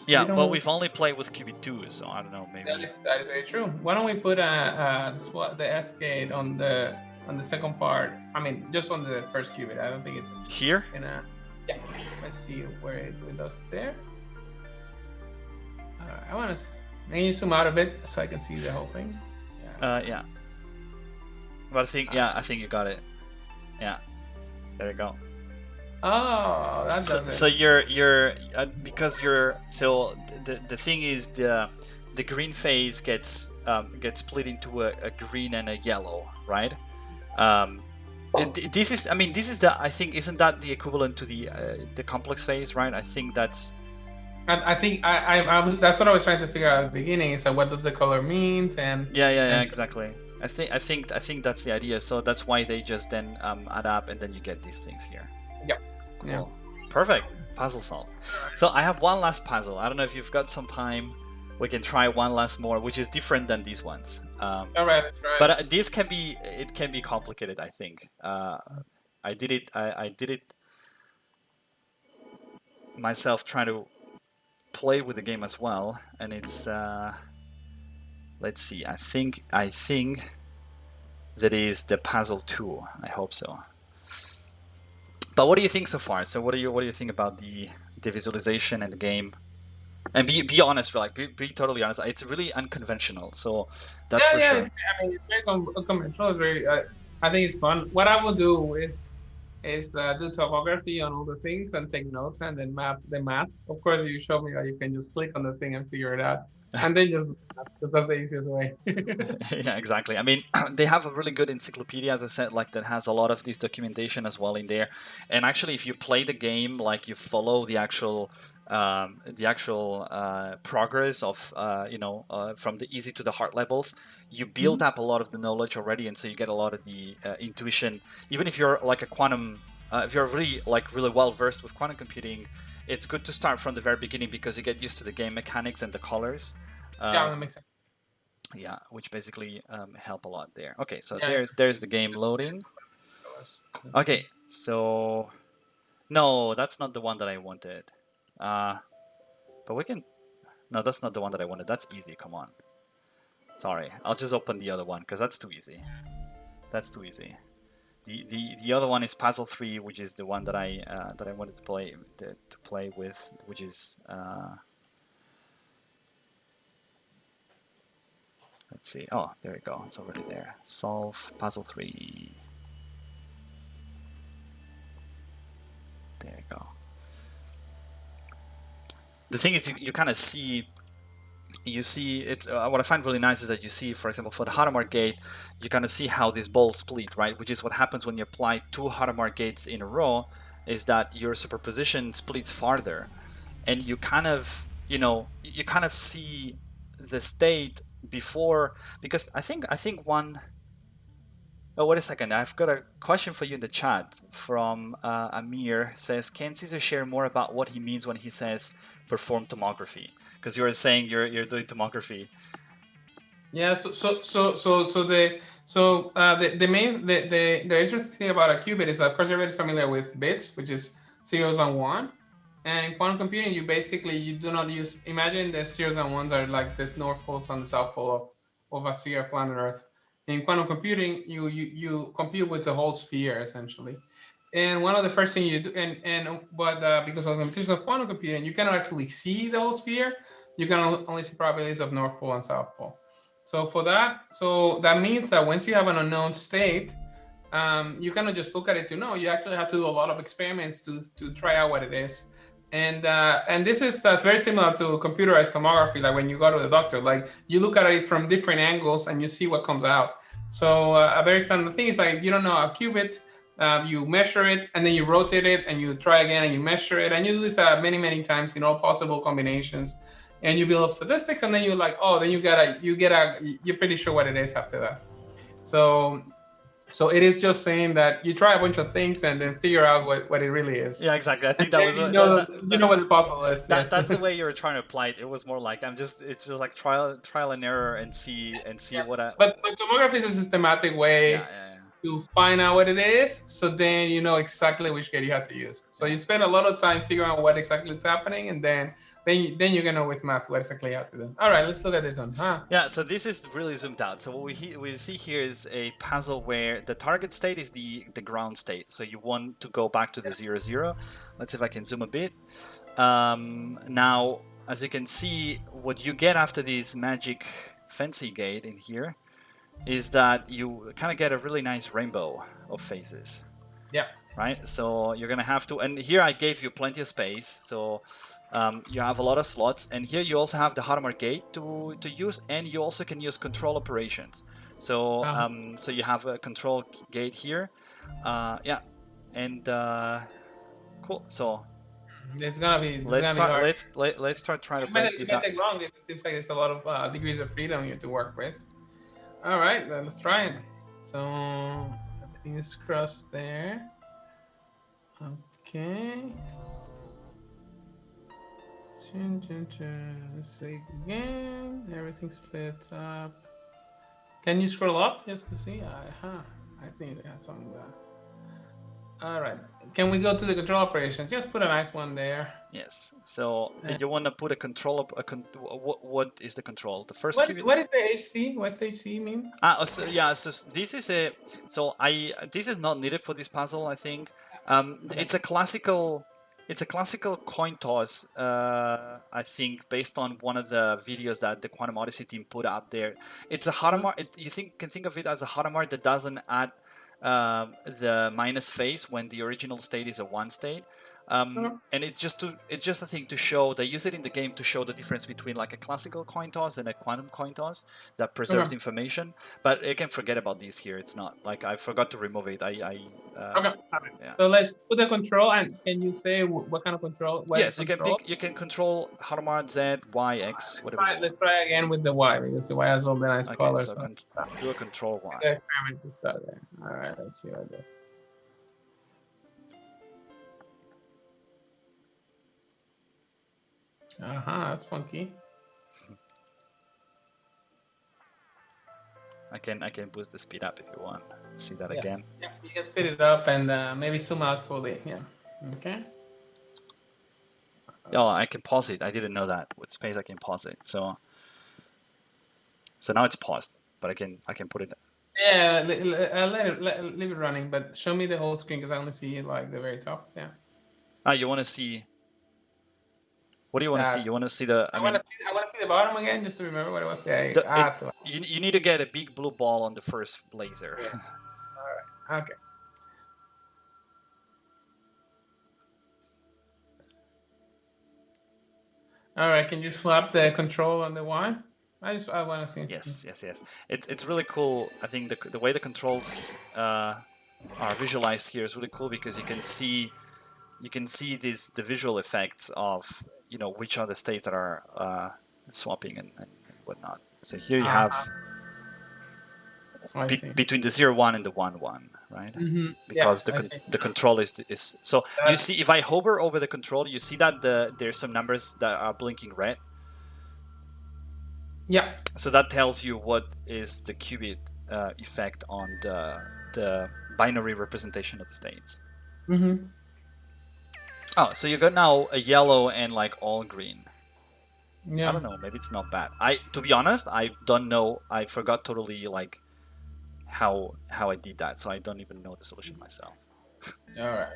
Speaker 1: Yeah, but we've only played with Qubit 2, so I don't know, maybe.
Speaker 2: That is very true. Why don't we put the S gate on the second part? I mean, just on the first qubit. I don't think it's
Speaker 1: here.
Speaker 2: Yeah. Let's see where it does there. I want to. Can you zoom out a bit so I can see the whole thing?
Speaker 1: Yeah. But I think you got it. Yeah. There you go.
Speaker 2: Oh, that does it.
Speaker 1: So you're because you're the thing is the green phase gets split into a green and a yellow, right? This is I think, isn't that the equivalent to the complex phase, right? I think that's.
Speaker 2: I think that's what I was trying to figure out at the beginning. So what does the color means? And
Speaker 1: yeah, exactly. I think that's the idea. So that's why they just then add up, and then you get these things here.
Speaker 2: Yep.
Speaker 1: Cool.
Speaker 2: Yeah.
Speaker 1: Perfect. Puzzle solved. So I have one last puzzle. I don't know if you've got some time. We can try one last more, which is different than these ones.
Speaker 2: All right, let's try.
Speaker 1: But this can be complicated, I think. I did it myself, trying to play with the game as well, and it's let's see. I think that is the puzzle 2. I hope so. But what do you think so far? So what do you think about the visualization and the game? And be honest, like be totally honest. It's really unconventional, so that's for
Speaker 2: Yeah.
Speaker 1: sure.
Speaker 2: I mean, it's very conventional. It's very. I think it's fun. What I will do is do topography on all the things and take notes and then map the math. Of course, you show me that you can just click on the thing and figure it out, and then just because that's the easiest way.
Speaker 1: Yeah, exactly. I mean, they have a really good encyclopedia, as I said, like that has a lot of this documentation as well in there. And actually, if you play the game, like you follow the actual progress of from the easy to the hard levels, you build up a lot of the knowledge already, and so you get a lot of the intuition. Even if you're like a quantum, if you're really well versed with quantum computing, it's good to start from the very beginning because you get used to the game mechanics and the colors.
Speaker 2: Yeah, that makes sense.
Speaker 1: Yeah, which basically help a lot there. Okay, so
Speaker 2: Yeah.
Speaker 1: there's the game loading. Okay, so no, that's not the one that I wanted. But we can. No, that's not the one that I wanted. That's easy. Come on. Sorry, I'll just open the other one because that's too easy. That's too easy. The other one is Puzzle 3, which is the one that I wanted to play with, which is. Let's see. Oh, there we go. It's already there. Solve Puzzle 3. There you go. The thing is, you kind of see. You see it. What I find really nice is that you see, for example, for the Hadamard gate, you kind of see how this ball split, right? Which is what happens when you apply 2 Hadamard gates in a row. Is that your superposition splits farther, and you kind of, you kind of see the state before, because I think one. Oh, wait a second. I've got a question for you in the chat from Amir. Says, can Cesar share more about what he means when he says perform tomography? Because you were saying you're doing tomography.
Speaker 2: Yeah. The interesting thing about a qubit is, of course, everybody's familiar with bits, which is zeros and one. And in quantum computing, you do not use. Imagine the zeros and ones are like this north poles and the south pole of a sphere, planet Earth. In quantum computing, you compute with the whole sphere essentially. And one of the first things you do, because of the limitations of quantum computing, you cannot actually see the whole sphere. You can only see probabilities of North Pole and South Pole. So that means that once you have an unknown state, you cannot just look at it to know. You actually have to do a lot of experiments to try out what it is. And this is very similar to computerized tomography. Like when you go to the doctor, like you look at it from different angles and you see what comes out. So a very standard thing is like if you don't know a qubit, you measure it and then you rotate it and you try again and you measure it and you do this many times in all possible combinations, and you build up statistics and then you're like, oh, then you're pretty sure what it is after that. So it is just saying that you try a bunch of things and then figure out what it really is.
Speaker 1: Yeah, exactly. I think that was
Speaker 2: you know what the puzzle is.
Speaker 1: That's the way you were trying to apply it. It was more like it's just like trial and error and see what.
Speaker 2: But tomography is a systematic way to find out what it is. So then you know exactly which gate you have to use. So you spend a lot of time figuring out what exactly is happening, and then you're gonna know with math what exactly you have to do. All right, let's look at this one.
Speaker 1: Yeah, so this is really zoomed out. So what we see here is a puzzle where the target state is the ground state. So you want to go back to the 0, 0. Let's see if I can zoom a bit. Now, as you can see, what you get after this magic fancy gate in here is that you kind of get a really nice rainbow of faces.
Speaker 2: Yeah.
Speaker 1: Right? So you're gonna have to, and here I gave you plenty of space. So you have a lot of slots, and here you also have the Hadamard gate to use, and you also can use control operations. So so you have a control gate here, and cool. So
Speaker 2: it's gonna be.
Speaker 1: Let's start trying to break this
Speaker 2: out. It might take long. It seems like there's a lot of degrees of freedom you have to work with. All right, let's try it. So everything is crossed there. Okay. Let's see again. Everything splits up. Can you scroll up just to see? I think we had something there. All right. Can we go to the control operations? Just put a nice one there.
Speaker 1: Yes. So you want to put a control. What is the control? The first.
Speaker 2: What is the HC? What's HC mean?
Speaker 1: So this is this is not needed for this puzzle. I think it's a classical It's a classical coin toss, I think, based on one of the videos that the Quantum Odyssey team put up there. It's a Hadamard. Can think of it as a Hadamard that doesn't add the minus phase when the original state is a one state. And it's just I think to show, they use it in the game to show the difference between like a classical coin toss and a quantum coin toss that preserves information. But I can forget about these here. It's not like I forgot to remove it.
Speaker 2: Okay.
Speaker 1: Yeah.
Speaker 2: So let's put the control, and can you say what kind of control?
Speaker 1: Yes, you can control Hadamard Z, Y, X, whatever.
Speaker 2: Let's try again with the Y, because the Y has all the nice colors.
Speaker 1: So do a control Y.
Speaker 2: Okay, experiment to start there. All right, let's see how it goes. That's funky.
Speaker 1: I can boost the speed up if you want. See that again?
Speaker 2: Yeah, you can speed it up and maybe zoom out fully. Yeah. Okay.
Speaker 1: Oh, I can pause it. I didn't know that. With space, I can pause it. So now it's paused, but I can put it.
Speaker 2: Yeah, leave it running, but show me the whole screen, because I only see like the very top. Yeah.
Speaker 1: You want to see? What do you want to see? You want to see the?
Speaker 2: I want to see the bottom again, just to remember what it was.
Speaker 1: You need to get a big blue ball on the first laser.
Speaker 2: Yeah. All right. Okay. All right. Can you swap the control on the Y? I want to see.
Speaker 1: Yes. It's really cool. I think the way the controls are visualized here is really cool, because you can see the visual effects of which are the states that are swapping and whatnot. So here you have between the 0-1 and the 1-1, right?
Speaker 2: Mm-hmm.
Speaker 1: Because the control is so you see, if I hover over the control, you see that there's some numbers that are blinking red.
Speaker 2: Yeah.
Speaker 1: So that tells you what is the qubit effect on the binary representation of the states.
Speaker 2: Mm-hmm.
Speaker 1: Oh, so you got now a yellow and like all green.
Speaker 2: Yeah.
Speaker 1: I don't know. Maybe it's not bad. To be honest, I don't know. I forgot totally like how I did that, so I don't even know the solution myself.
Speaker 2: All right.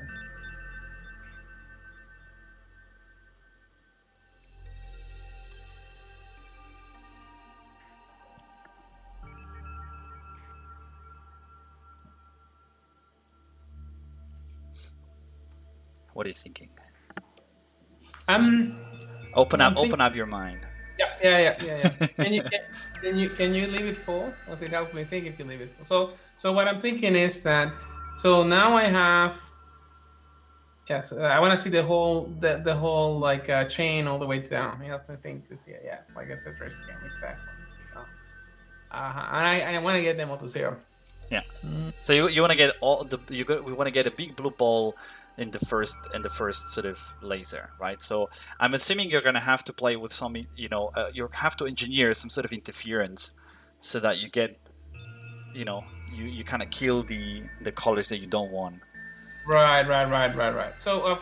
Speaker 1: What are you thinking?
Speaker 2: Open
Speaker 1: up your mind.
Speaker 2: Yeah. Can you leave it full? Because it helps me think if you leave it full. So what I'm thinking is that, so now I have, yes, I want to see the whole like chain all the way down. That's the thing to see. Yeah, it's like a Tetris game, exactly. And I want to get them all to 0.
Speaker 1: Yeah. So you want to get we want to get a big blue ball in the first sort of laser, right? So I'm assuming you're gonna have to play with some, you have to engineer some sort of interference so that you get, you kind of kill the colors that you don't want.
Speaker 2: Right. So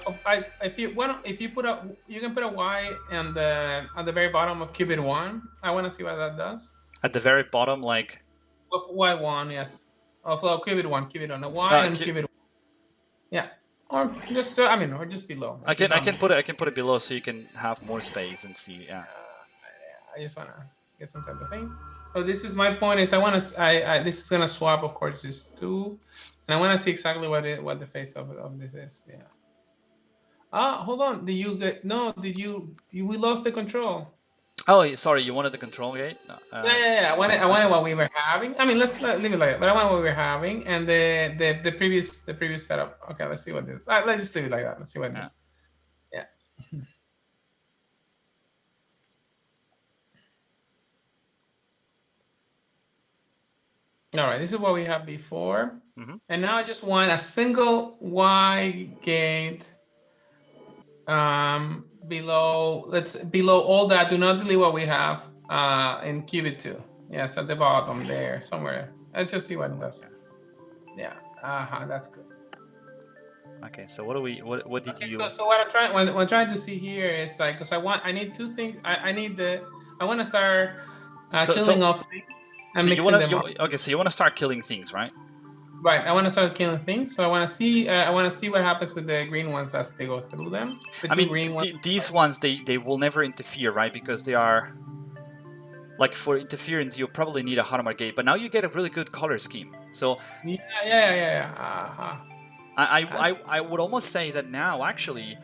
Speaker 2: if you put you can put a Y at the very bottom of qubit 1. I want to see what that does.
Speaker 1: At the very bottom, like.
Speaker 2: Y1, yes. Of qubit 1, the Y and qubit 1. Yeah. Or just or just below.
Speaker 1: I can put it below so you can have more space and see. Yeah.
Speaker 2: I just wanna get some type of thing. So this is my point. Is this is gonna swap, of course, these 2, and I want to see exactly what the face of this is. Yeah. Hold on. We lost the control.
Speaker 1: Oh, sorry. You wanted the control gate? No,
Speaker 2: yeah. I wanted what we were having. Let's leave it like that. But I want what we were having, and the previous setup. Okay, let's see what this. Let's just leave it like that. Let's see what this. Yeah. All right. This is what we had before, and now I just want a single Y gate. Below all that, do not delete what we have in qubit 2. Yes, at the bottom there somewhere. Let's just see what it does. Yeah. That's good.
Speaker 1: Okay. So what did you?
Speaker 2: So what I'm trying to see here is like, because I need 2 things. I want to start killing off things and mixing them up.
Speaker 1: Okay, so you want to start killing things, right?
Speaker 2: Right. I want to start killing things. So I want to see. I want to see what happens with the green ones as they go through them. The
Speaker 1: I
Speaker 2: two
Speaker 1: mean,
Speaker 2: green ones.
Speaker 1: these ones, they will never interfere, right? Because they are, like, for interference, you probably need a Hadamard gate. But now you get a really good color scheme. So
Speaker 2: Yeah.
Speaker 1: I would almost say that now, actually,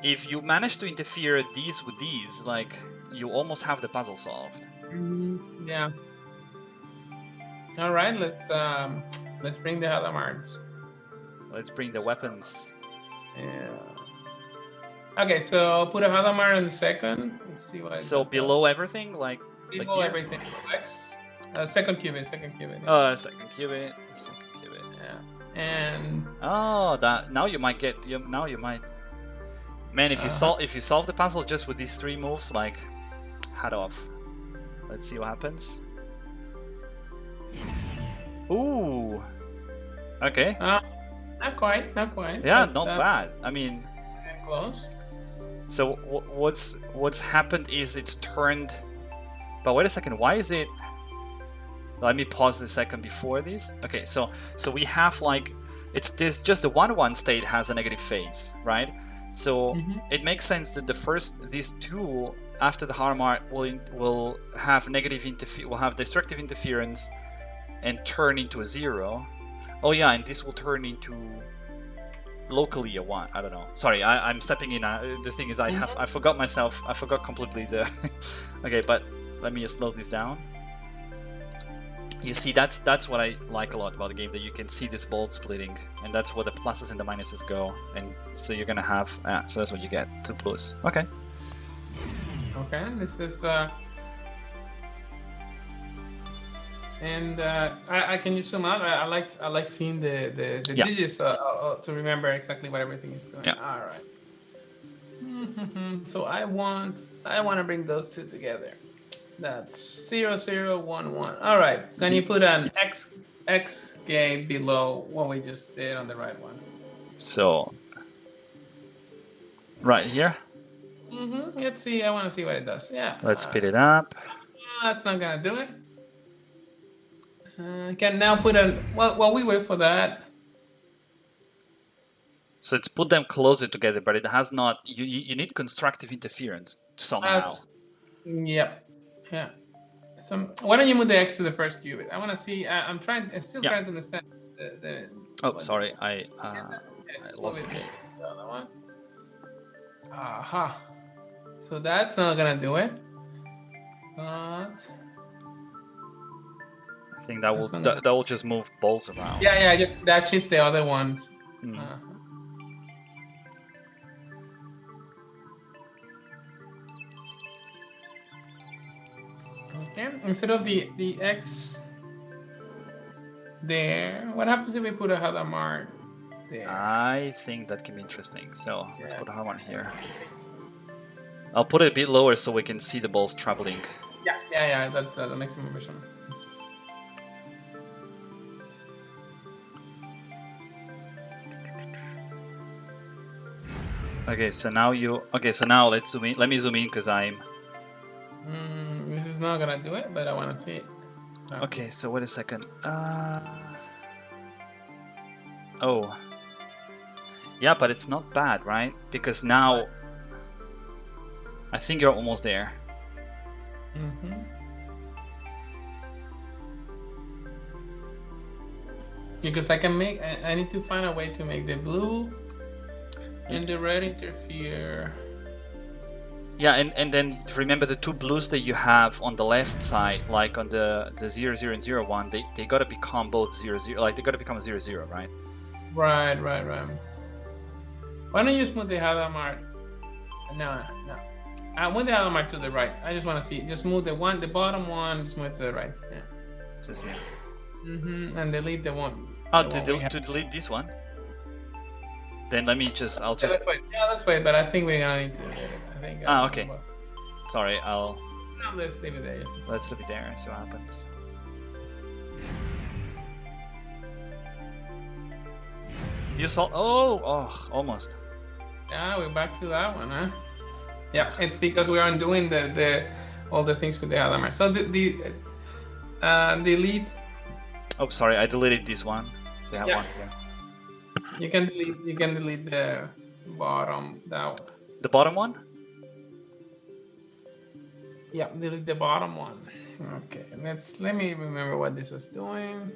Speaker 1: if you manage to interfere these with these, like, you almost have the puzzle solved.
Speaker 2: Yeah. All right. Let's bring the Hadamards.
Speaker 1: Let's bring the weapons.
Speaker 2: Yeah. Okay, so put a Hadamard in the second. Let's see what.
Speaker 1: So below everything, like
Speaker 2: below
Speaker 1: here?
Speaker 2: everything. Second cubit.
Speaker 1: Second cubit.
Speaker 2: Yeah. And
Speaker 1: that now you might get. Now you might. Man, if you solve the puzzle just with these 3 moves, like, hat off. Let's see what happens. Ooh. Okay.
Speaker 2: Not quite.
Speaker 1: Yeah, not bad. I mean,
Speaker 2: close.
Speaker 1: So what's happened is it's turned. But wait a second. Why is it? Let me pause a second before this. Okay, so we have, like, there's just the 1/1 state has a negative phase, right? So it makes sense that these 2 after the Hadamard will have will have destructive interference and turn into a 0. Oh yeah, and this will turn into locally a 1. I don't know. Sorry, I'm stepping in. The thing is, I forgot myself. I forgot completely the. Okay, but let me slow this down. You see, that's what I like a lot about the game, that you can see this ball splitting, and that's where the pluses and the minuses go, and so you're gonna have. So that's what you get. 2 plus. Okay.
Speaker 2: Okay, this is. And I can you zoom out? I like seeing the digits to remember exactly what everything is doing.
Speaker 1: Yeah.
Speaker 2: All right. So I want to bring those 2 together. That's 0, 0, 1, 1. All right. Can you put an X gate below what we just did on the right one?
Speaker 1: So right here.
Speaker 2: Let's see. I want to see what it does. Yeah.
Speaker 1: Let's speed it up.
Speaker 2: That's not gonna do it. Can now put while we wait for that.
Speaker 1: So it's put them closer together, but it has not. You need constructive interference somehow.
Speaker 2: Yep. Yeah. So why don't you move the X to the first qubit? I want to see. I'm still trying to understand the.
Speaker 1: Oh, sorry. I lost the gate.
Speaker 2: The other one. Aha. So that's not gonna do it. But
Speaker 1: I think that will just move balls around.
Speaker 2: Yeah. Just that shifts the other ones. Okay. Instead of the X there, what happens if we put a Hadamard there?
Speaker 1: I think that can be interesting. So let's put a Hadamard here. I'll put it a bit lower so we can see the balls traveling.
Speaker 2: Yeah. That makes more vision.
Speaker 1: Okay, so now let's zoom in. Let me zoom in because I'm.
Speaker 2: This is not gonna do it, but I want to see it.
Speaker 1: Okay, so wait a second. Oh. Yeah, but it's not bad, right? Because now I think you're almost there.
Speaker 2: Because I need to find a way to make the blue and the red interfere.
Speaker 1: Yeah, and then remember the 2 blues that you have on the left side, like on the 0, 0, and 0, 1, they gotta become both 0, 0, like they gotta become a 0, 0, right?
Speaker 2: Right. Why don't you just move the Hadamard? No. I move the Hadamard to the right. I just want to see. Just move the bottom one, just move it to the right. Yeah.
Speaker 1: Just here.
Speaker 2: And delete the one.
Speaker 1: Oh, to delete this one? Then I'll just...
Speaker 2: Let's wait, but I think we're gonna need to delete it. I think.
Speaker 1: Okay. Sorry,
Speaker 2: No, let's leave it there.
Speaker 1: Let's leave it there and see what happens. You saw... Oh, almost.
Speaker 2: Yeah, we're back to that one, huh? Yeah, it's because we aren't doing all the things with the Hadamard. So the delete.
Speaker 1: Oh, sorry, I deleted this one. So you have
Speaker 2: Yeah.
Speaker 1: one here.
Speaker 2: You can delete the bottom. That one.
Speaker 1: The bottom one?
Speaker 2: Yeah, delete the bottom one. Okay, let me remember what this was doing.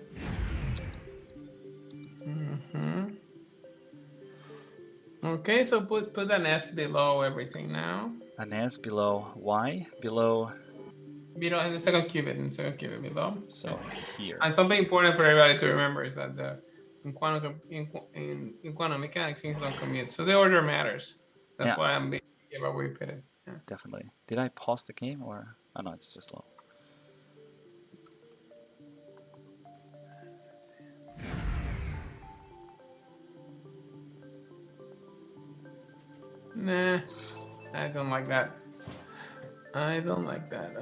Speaker 2: Okay, so put an S below everything now.
Speaker 1: An S below Y, below.
Speaker 2: Below in the second qubit, below.
Speaker 1: So here.
Speaker 2: And something important for everybody to remember is that in quantum mechanics, things don't commute, so the order matters. That's why I'm being about where you put it. Yeah.
Speaker 1: Definitely. Did I pause the game or? Oh no, it's just low.
Speaker 2: Nah, I don't like that. I don't like that.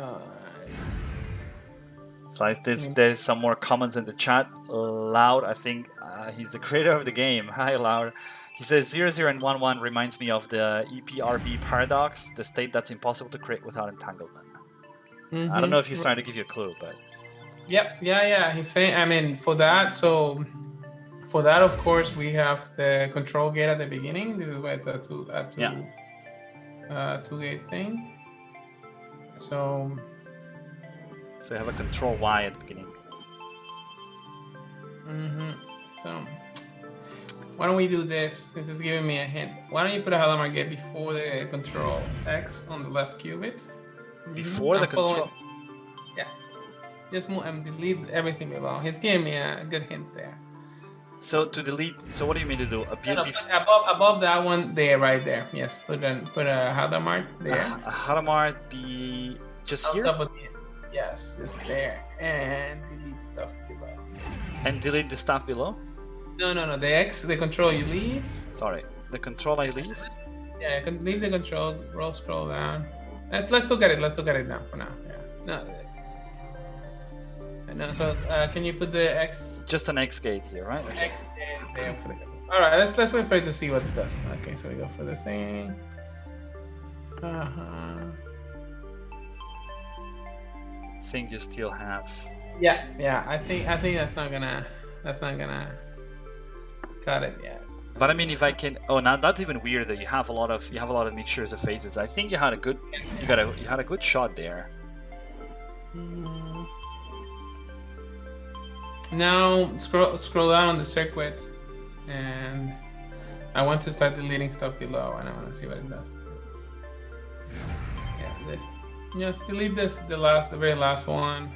Speaker 1: So there's some more comments in the chat. Loud, I think he's the creator of the game. Hi, Loud. He says 0, 0, and 1, 1 reminds me of the EPRB paradox, the state that's impossible to create without entanglement. I don't know if he's trying to give you a clue, but...
Speaker 2: Yep, yeah. He's saying, I mean, for that, of course, we have the control gate at the beginning. This is why it's a two-gate thing. So
Speaker 1: you have a control Y at the beginning.
Speaker 2: So why don't we do this, since it's giving me a hint? Why don't you put a Hadamard gate before the control X on the left qubit?
Speaker 1: Before the control?
Speaker 2: Yeah. Just move and delete everything below. He's giving me a good hint there.
Speaker 1: So to delete, so what do you mean to do?
Speaker 2: Above that one there, right there. Yes, put a Hadamard there.
Speaker 1: A Hadamard be just here?
Speaker 2: Yes, just there. And delete stuff below.
Speaker 1: And delete the stuff below?
Speaker 2: No. The control you leave.
Speaker 1: Sorry, the control I leave?
Speaker 2: Yeah, you can leave the control. Scroll down. Let's look at it. Let's look at it now for now. Yeah. No. So can you put the X?
Speaker 1: Just an X gate here, right? Okay.
Speaker 2: X gate there. All right. Let's wait for it to see what it does. Okay. So we go for the same.
Speaker 1: I think you still have.
Speaker 2: Yeah. I think that's not gonna cut it yet.
Speaker 1: But I mean, if I can, now that's even weirder. You have a lot of mixtures of phases. I think you had a good, you had a good shot there.
Speaker 2: Now scroll down on the circuit, and I want to start deleting stuff below, and I want to see what it does. Yeah, just delete this, the very last one,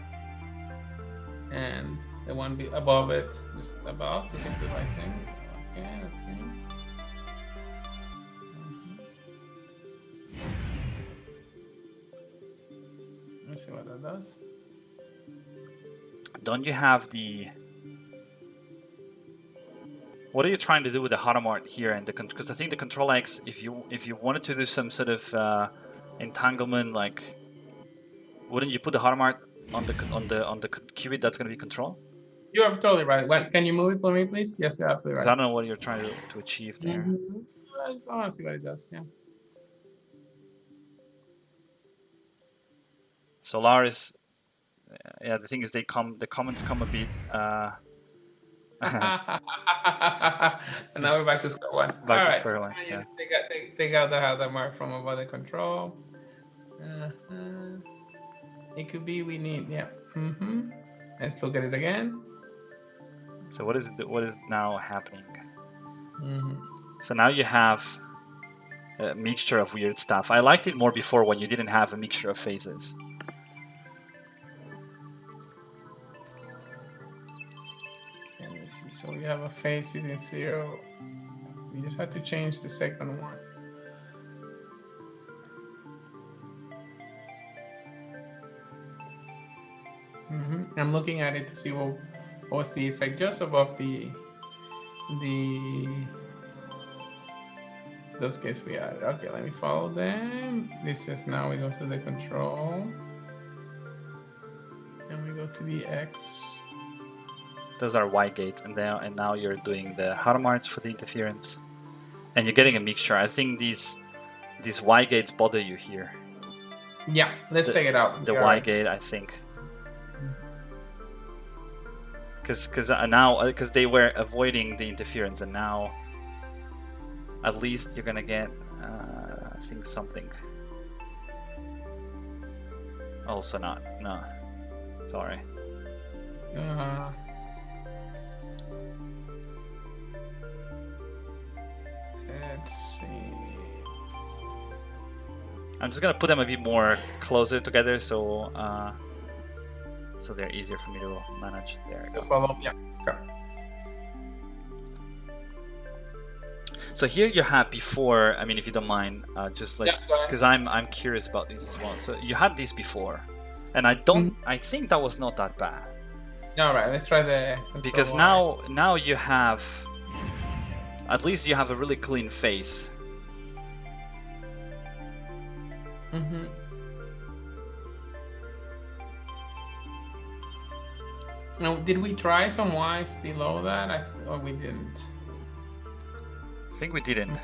Speaker 2: and the one above it, just above, so you can do like things. Okay, let's see. Let's see what that does.
Speaker 1: Don't you have the... What are you trying to do with the Hadamard here? And because I think the control X, if you wanted to do some sort of entanglement, like, wouldn't you put the Hadamard on the qubit that's going to be control?
Speaker 2: You are totally right. Can you move it for me, please? Yes, you're absolutely right.
Speaker 1: I don't know what you're trying to achieve there.
Speaker 2: I just want to see what it does. Yeah.
Speaker 1: Solar is, the thing is, the comments come a bit.
Speaker 2: And now we're back to square one.
Speaker 1: Back to square one. Yeah.
Speaker 2: Take out the Hadamard from above the control. It could be we need. Yeah. Let's look at it again.
Speaker 1: So what is now happening? So now you have a mixture of weird stuff. I liked it more before when you didn't have a mixture of phases.
Speaker 2: Let me see. So we have a phase between 0. We just have to change the second one. I'm looking at it to see what's the effect just above those gates we added. Okay, let me follow them. This is now we go to the control. And we go to the X.
Speaker 1: Those are Y gates, and now you're doing the Hadamards for the interference. And you're getting a mixture. I think these Y gates bother you here.
Speaker 2: Yeah, let's take it out.
Speaker 1: The Y gate, I think. because they were avoiding the interference, and now at least you're gonna get I think something. Also not, no, sorry.
Speaker 2: Let's see.
Speaker 1: I'm just gonna put them a bit more closer together, so they're easier for me to manage. There we go.
Speaker 2: Follow, yeah. Okay.
Speaker 1: So here you had before. I mean, if you don't mind, just like,
Speaker 2: Yeah,
Speaker 1: because I'm curious about these as well. So you had these before, and I don't. I think that was not that bad.
Speaker 2: All right, let's try the.
Speaker 1: Because now you have, at least you have a really clean face.
Speaker 2: Mm-hmm. Now, did we try some Ys below that? Or we didn't.
Speaker 1: I think we didn't.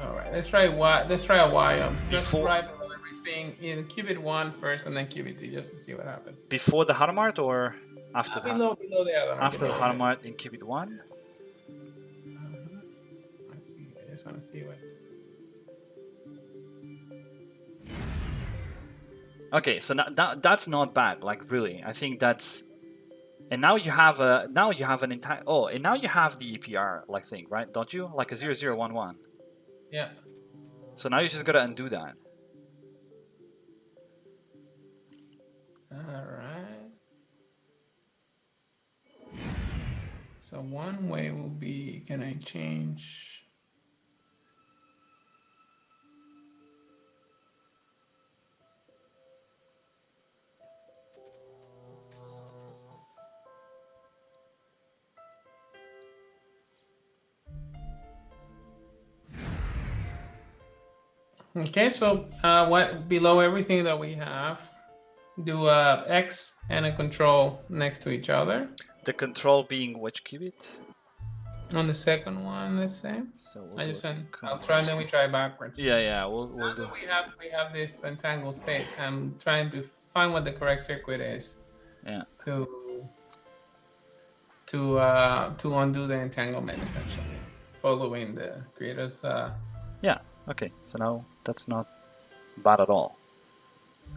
Speaker 2: All right, let's try Y. Let's try a Y on just
Speaker 1: Before-
Speaker 2: right below everything in Qubit 1 first, and then Qubit 2, just to see what happens.
Speaker 1: Before the Hadamard or after the
Speaker 2: Below the other one.
Speaker 1: after the
Speaker 2: below it.
Speaker 1: Hadamard in Qubit 1?
Speaker 2: Let's see. I just want to see what.
Speaker 1: Okay, so that's not bad. Like really, I think that's. And now you have an entire. Oh, and now you have the EPR like thing, right? Don't you? Like a 0011.
Speaker 2: Yeah.
Speaker 1: So now you just gotta undo that.
Speaker 2: All right. So one way will be, can I change? Okay, so what below everything that we have, do a X and a control next to each other.
Speaker 1: The control being which qubit?
Speaker 2: On the second one, let's say.
Speaker 1: So we'll
Speaker 2: I
Speaker 1: do
Speaker 2: just
Speaker 1: it
Speaker 2: I'll try and then we try backwards.
Speaker 1: Yeah, we'll
Speaker 2: Now
Speaker 1: do.
Speaker 2: that we have this entangled state. I'm trying to find what the correct circuit is.
Speaker 1: Yeah.
Speaker 2: To undo the entanglement, essentially, following the creator's.
Speaker 1: Yeah. Okay. So now that's not bad at all.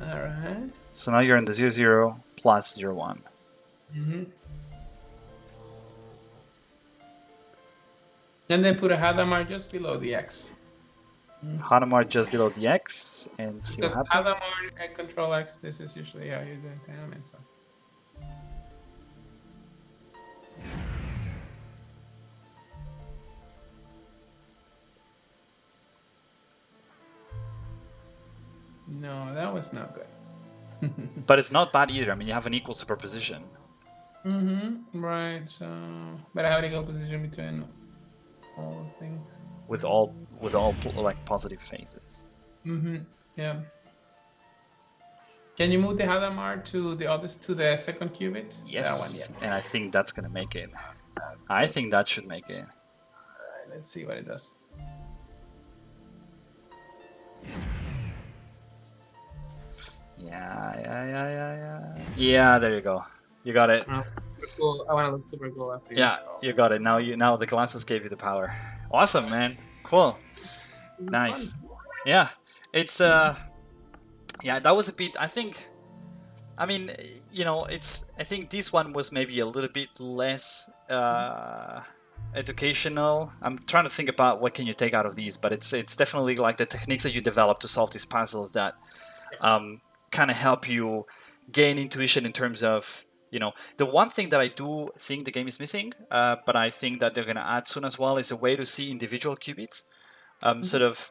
Speaker 2: All right.
Speaker 1: So now you're in the 00 plus 01.
Speaker 2: Mm-hmm. And then put a Hadamard just below the X.
Speaker 1: Hadamard just below the X and see
Speaker 2: Because
Speaker 1: what happens.
Speaker 2: Hadamard and Control X, this is usually how you do entanglement. So. No, that was not good.
Speaker 1: But it's not bad either. I mean, you have an equal superposition.
Speaker 2: Mm-hmm. Right. So, but I have an equal position between all things.
Speaker 1: With all like positive phases.
Speaker 2: Mm-hmm. Yeah. Can you move the Hadamard to the others to the second qubit?
Speaker 1: Yes.
Speaker 2: That one, yeah.
Speaker 1: And I think that's gonna make it. I think that should make it.
Speaker 2: All right, let's see what it does.
Speaker 1: Yeah, there you go. You got it.
Speaker 2: Cool. I want to look super cool after you.
Speaker 1: Yeah, you got it. Now the glasses gave you the power. Awesome, man. Cool. Nice. Yeah. It's yeah, that was a bit, I think, I mean, you know, I think this one was maybe a little bit less educational. I'm trying to think about what can you take out of these, but it's definitely like the techniques that you develop to solve these puzzles that kind of help you gain intuition in terms of, you know, the one thing that I do think the game is missing, but I think that they're going to add soon as well, is a way to see individual qubits. Sort of,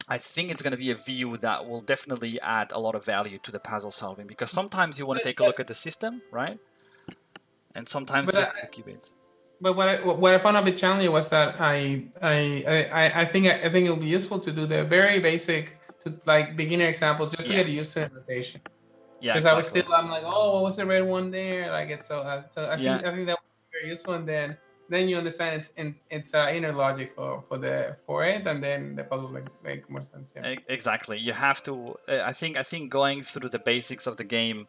Speaker 1: I think it's going to be a view that will definitely add a lot of value to the puzzle solving, because sometimes you want to take a look at the system, right? And sometimes
Speaker 2: But
Speaker 1: just the qubits.
Speaker 2: But what I found a bit challenging was that I think it would be useful to do the very basic, to like beginner examples, just to get used to the notation.
Speaker 1: Yeah,
Speaker 2: Because
Speaker 1: exactly.
Speaker 2: I'm like, oh, what was the red one there? Like it's so I think that would be very useful, and then you understand it's inner logic for it, and then the puzzles make more sense. Yeah.
Speaker 1: Exactly. You have to. I think going through the basics of the game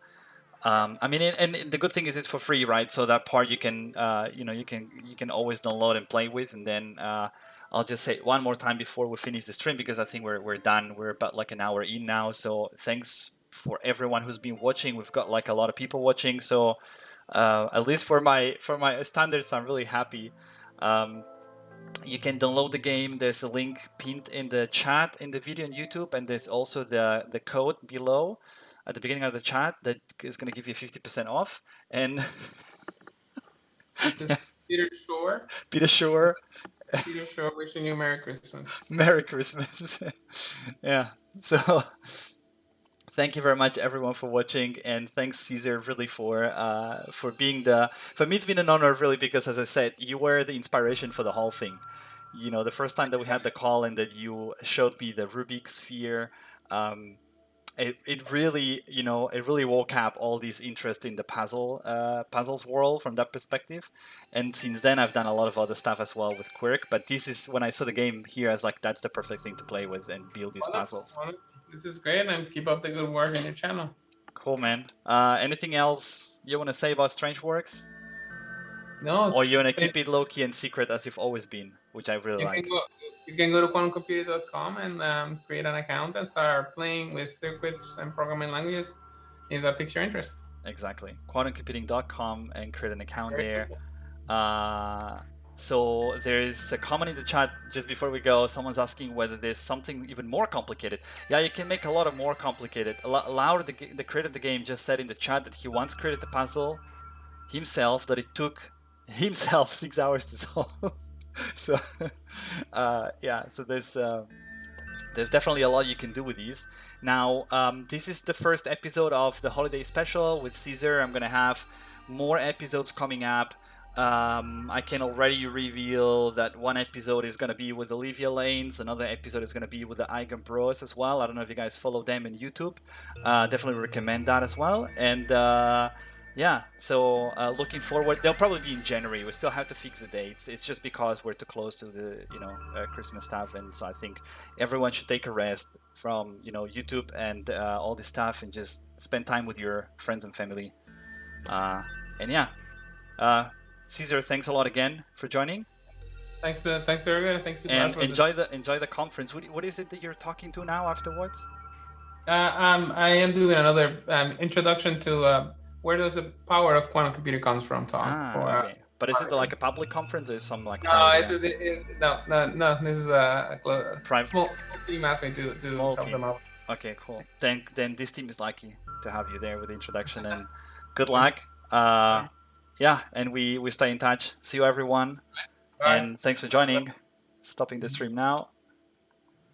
Speaker 1: I mean, and the good thing is it's for free, right? So that part you can, you can always download and play with. And then I'll just say one more time before we finish the stream, because I think we're done. We're about like an hour in now. So thanks for everyone who's been watching. We've got like a lot of people watching. So at least for my standards, I'm really happy. You can download the game. There's a link pinned in the chat in the video on YouTube, and there's also the code below at the beginning of the chat that is going to give you 50% off. And
Speaker 2: This is Peter Shore.
Speaker 1: Peter Shore.
Speaker 2: Peter Shore wishing you Merry Christmas.
Speaker 1: Merry Christmas. Yeah. So thank you very much, everyone, for watching, and thanks, Cesar, really for being For me, it's been an honor, really, because as I said, you were the inspiration for the whole thing. You know, the first time that we had the call and that you showed me the Rubik sphere, it really, it really woke up all this interest in the puzzles world from that perspective. And since then, I've done a lot of other stuff as well with Quirk. But this is when I saw the game here, I was like, that's the perfect thing to play with and build these puzzles.
Speaker 2: This is great, and keep up the good work on your channel.
Speaker 1: Cool, man. Anything else you want to say about Strangeworks?
Speaker 2: No.
Speaker 1: Or you want to keep it low-key and secret as you've always been, which I really like.
Speaker 2: You can go to quantumcomputer.com and create an account and start playing with circuits and programming languages if that piques your interest.
Speaker 1: Exactly. Quantumcomputing.com and create an account
Speaker 2: Very
Speaker 1: there.
Speaker 2: simple.
Speaker 1: So there's a comment in the chat just before we go. Someone's asking whether there's something even more complicated. Yeah, you can make a lot of more complicated. Laura, the creator of the game, just said in the chat that he once created the puzzle himself, that it took himself 6 hours to solve. So yeah, so there's definitely a lot you can do with these. Now, this is the first episode of the holiday special with Cesar. I'm gonna have more episodes coming up. I can already reveal that one episode is going to be with Olivia Lanes, another episode is going to be with the Eigen Bros as well. I don't know if you guys follow them on YouTube. Definitely recommend that as well. And yeah, so looking forward. They'll probably be in January. We still have to fix the dates. It's just because we're too close to the Christmas stuff, and so I think everyone should take a rest from YouTube and all this stuff and just spend time with your friends and family. And yeah. Cesar, thanks a lot again for joining.
Speaker 2: Thanks everybody. Thanks for
Speaker 1: and enjoy the conference. What is it that you're talking to now afterwards?
Speaker 2: I am doing another introduction to where does the power of quantum computing comes from talk.
Speaker 1: Okay. But is it like a public conference or some like?
Speaker 2: No, no. This is a small team asked me to help them out.
Speaker 1: Okay, cool. Then this team is lucky to have you there with the introduction, and good luck. Yeah, and we stay in touch. See you, everyone. Bye. And thanks for joining. Stopping the stream now.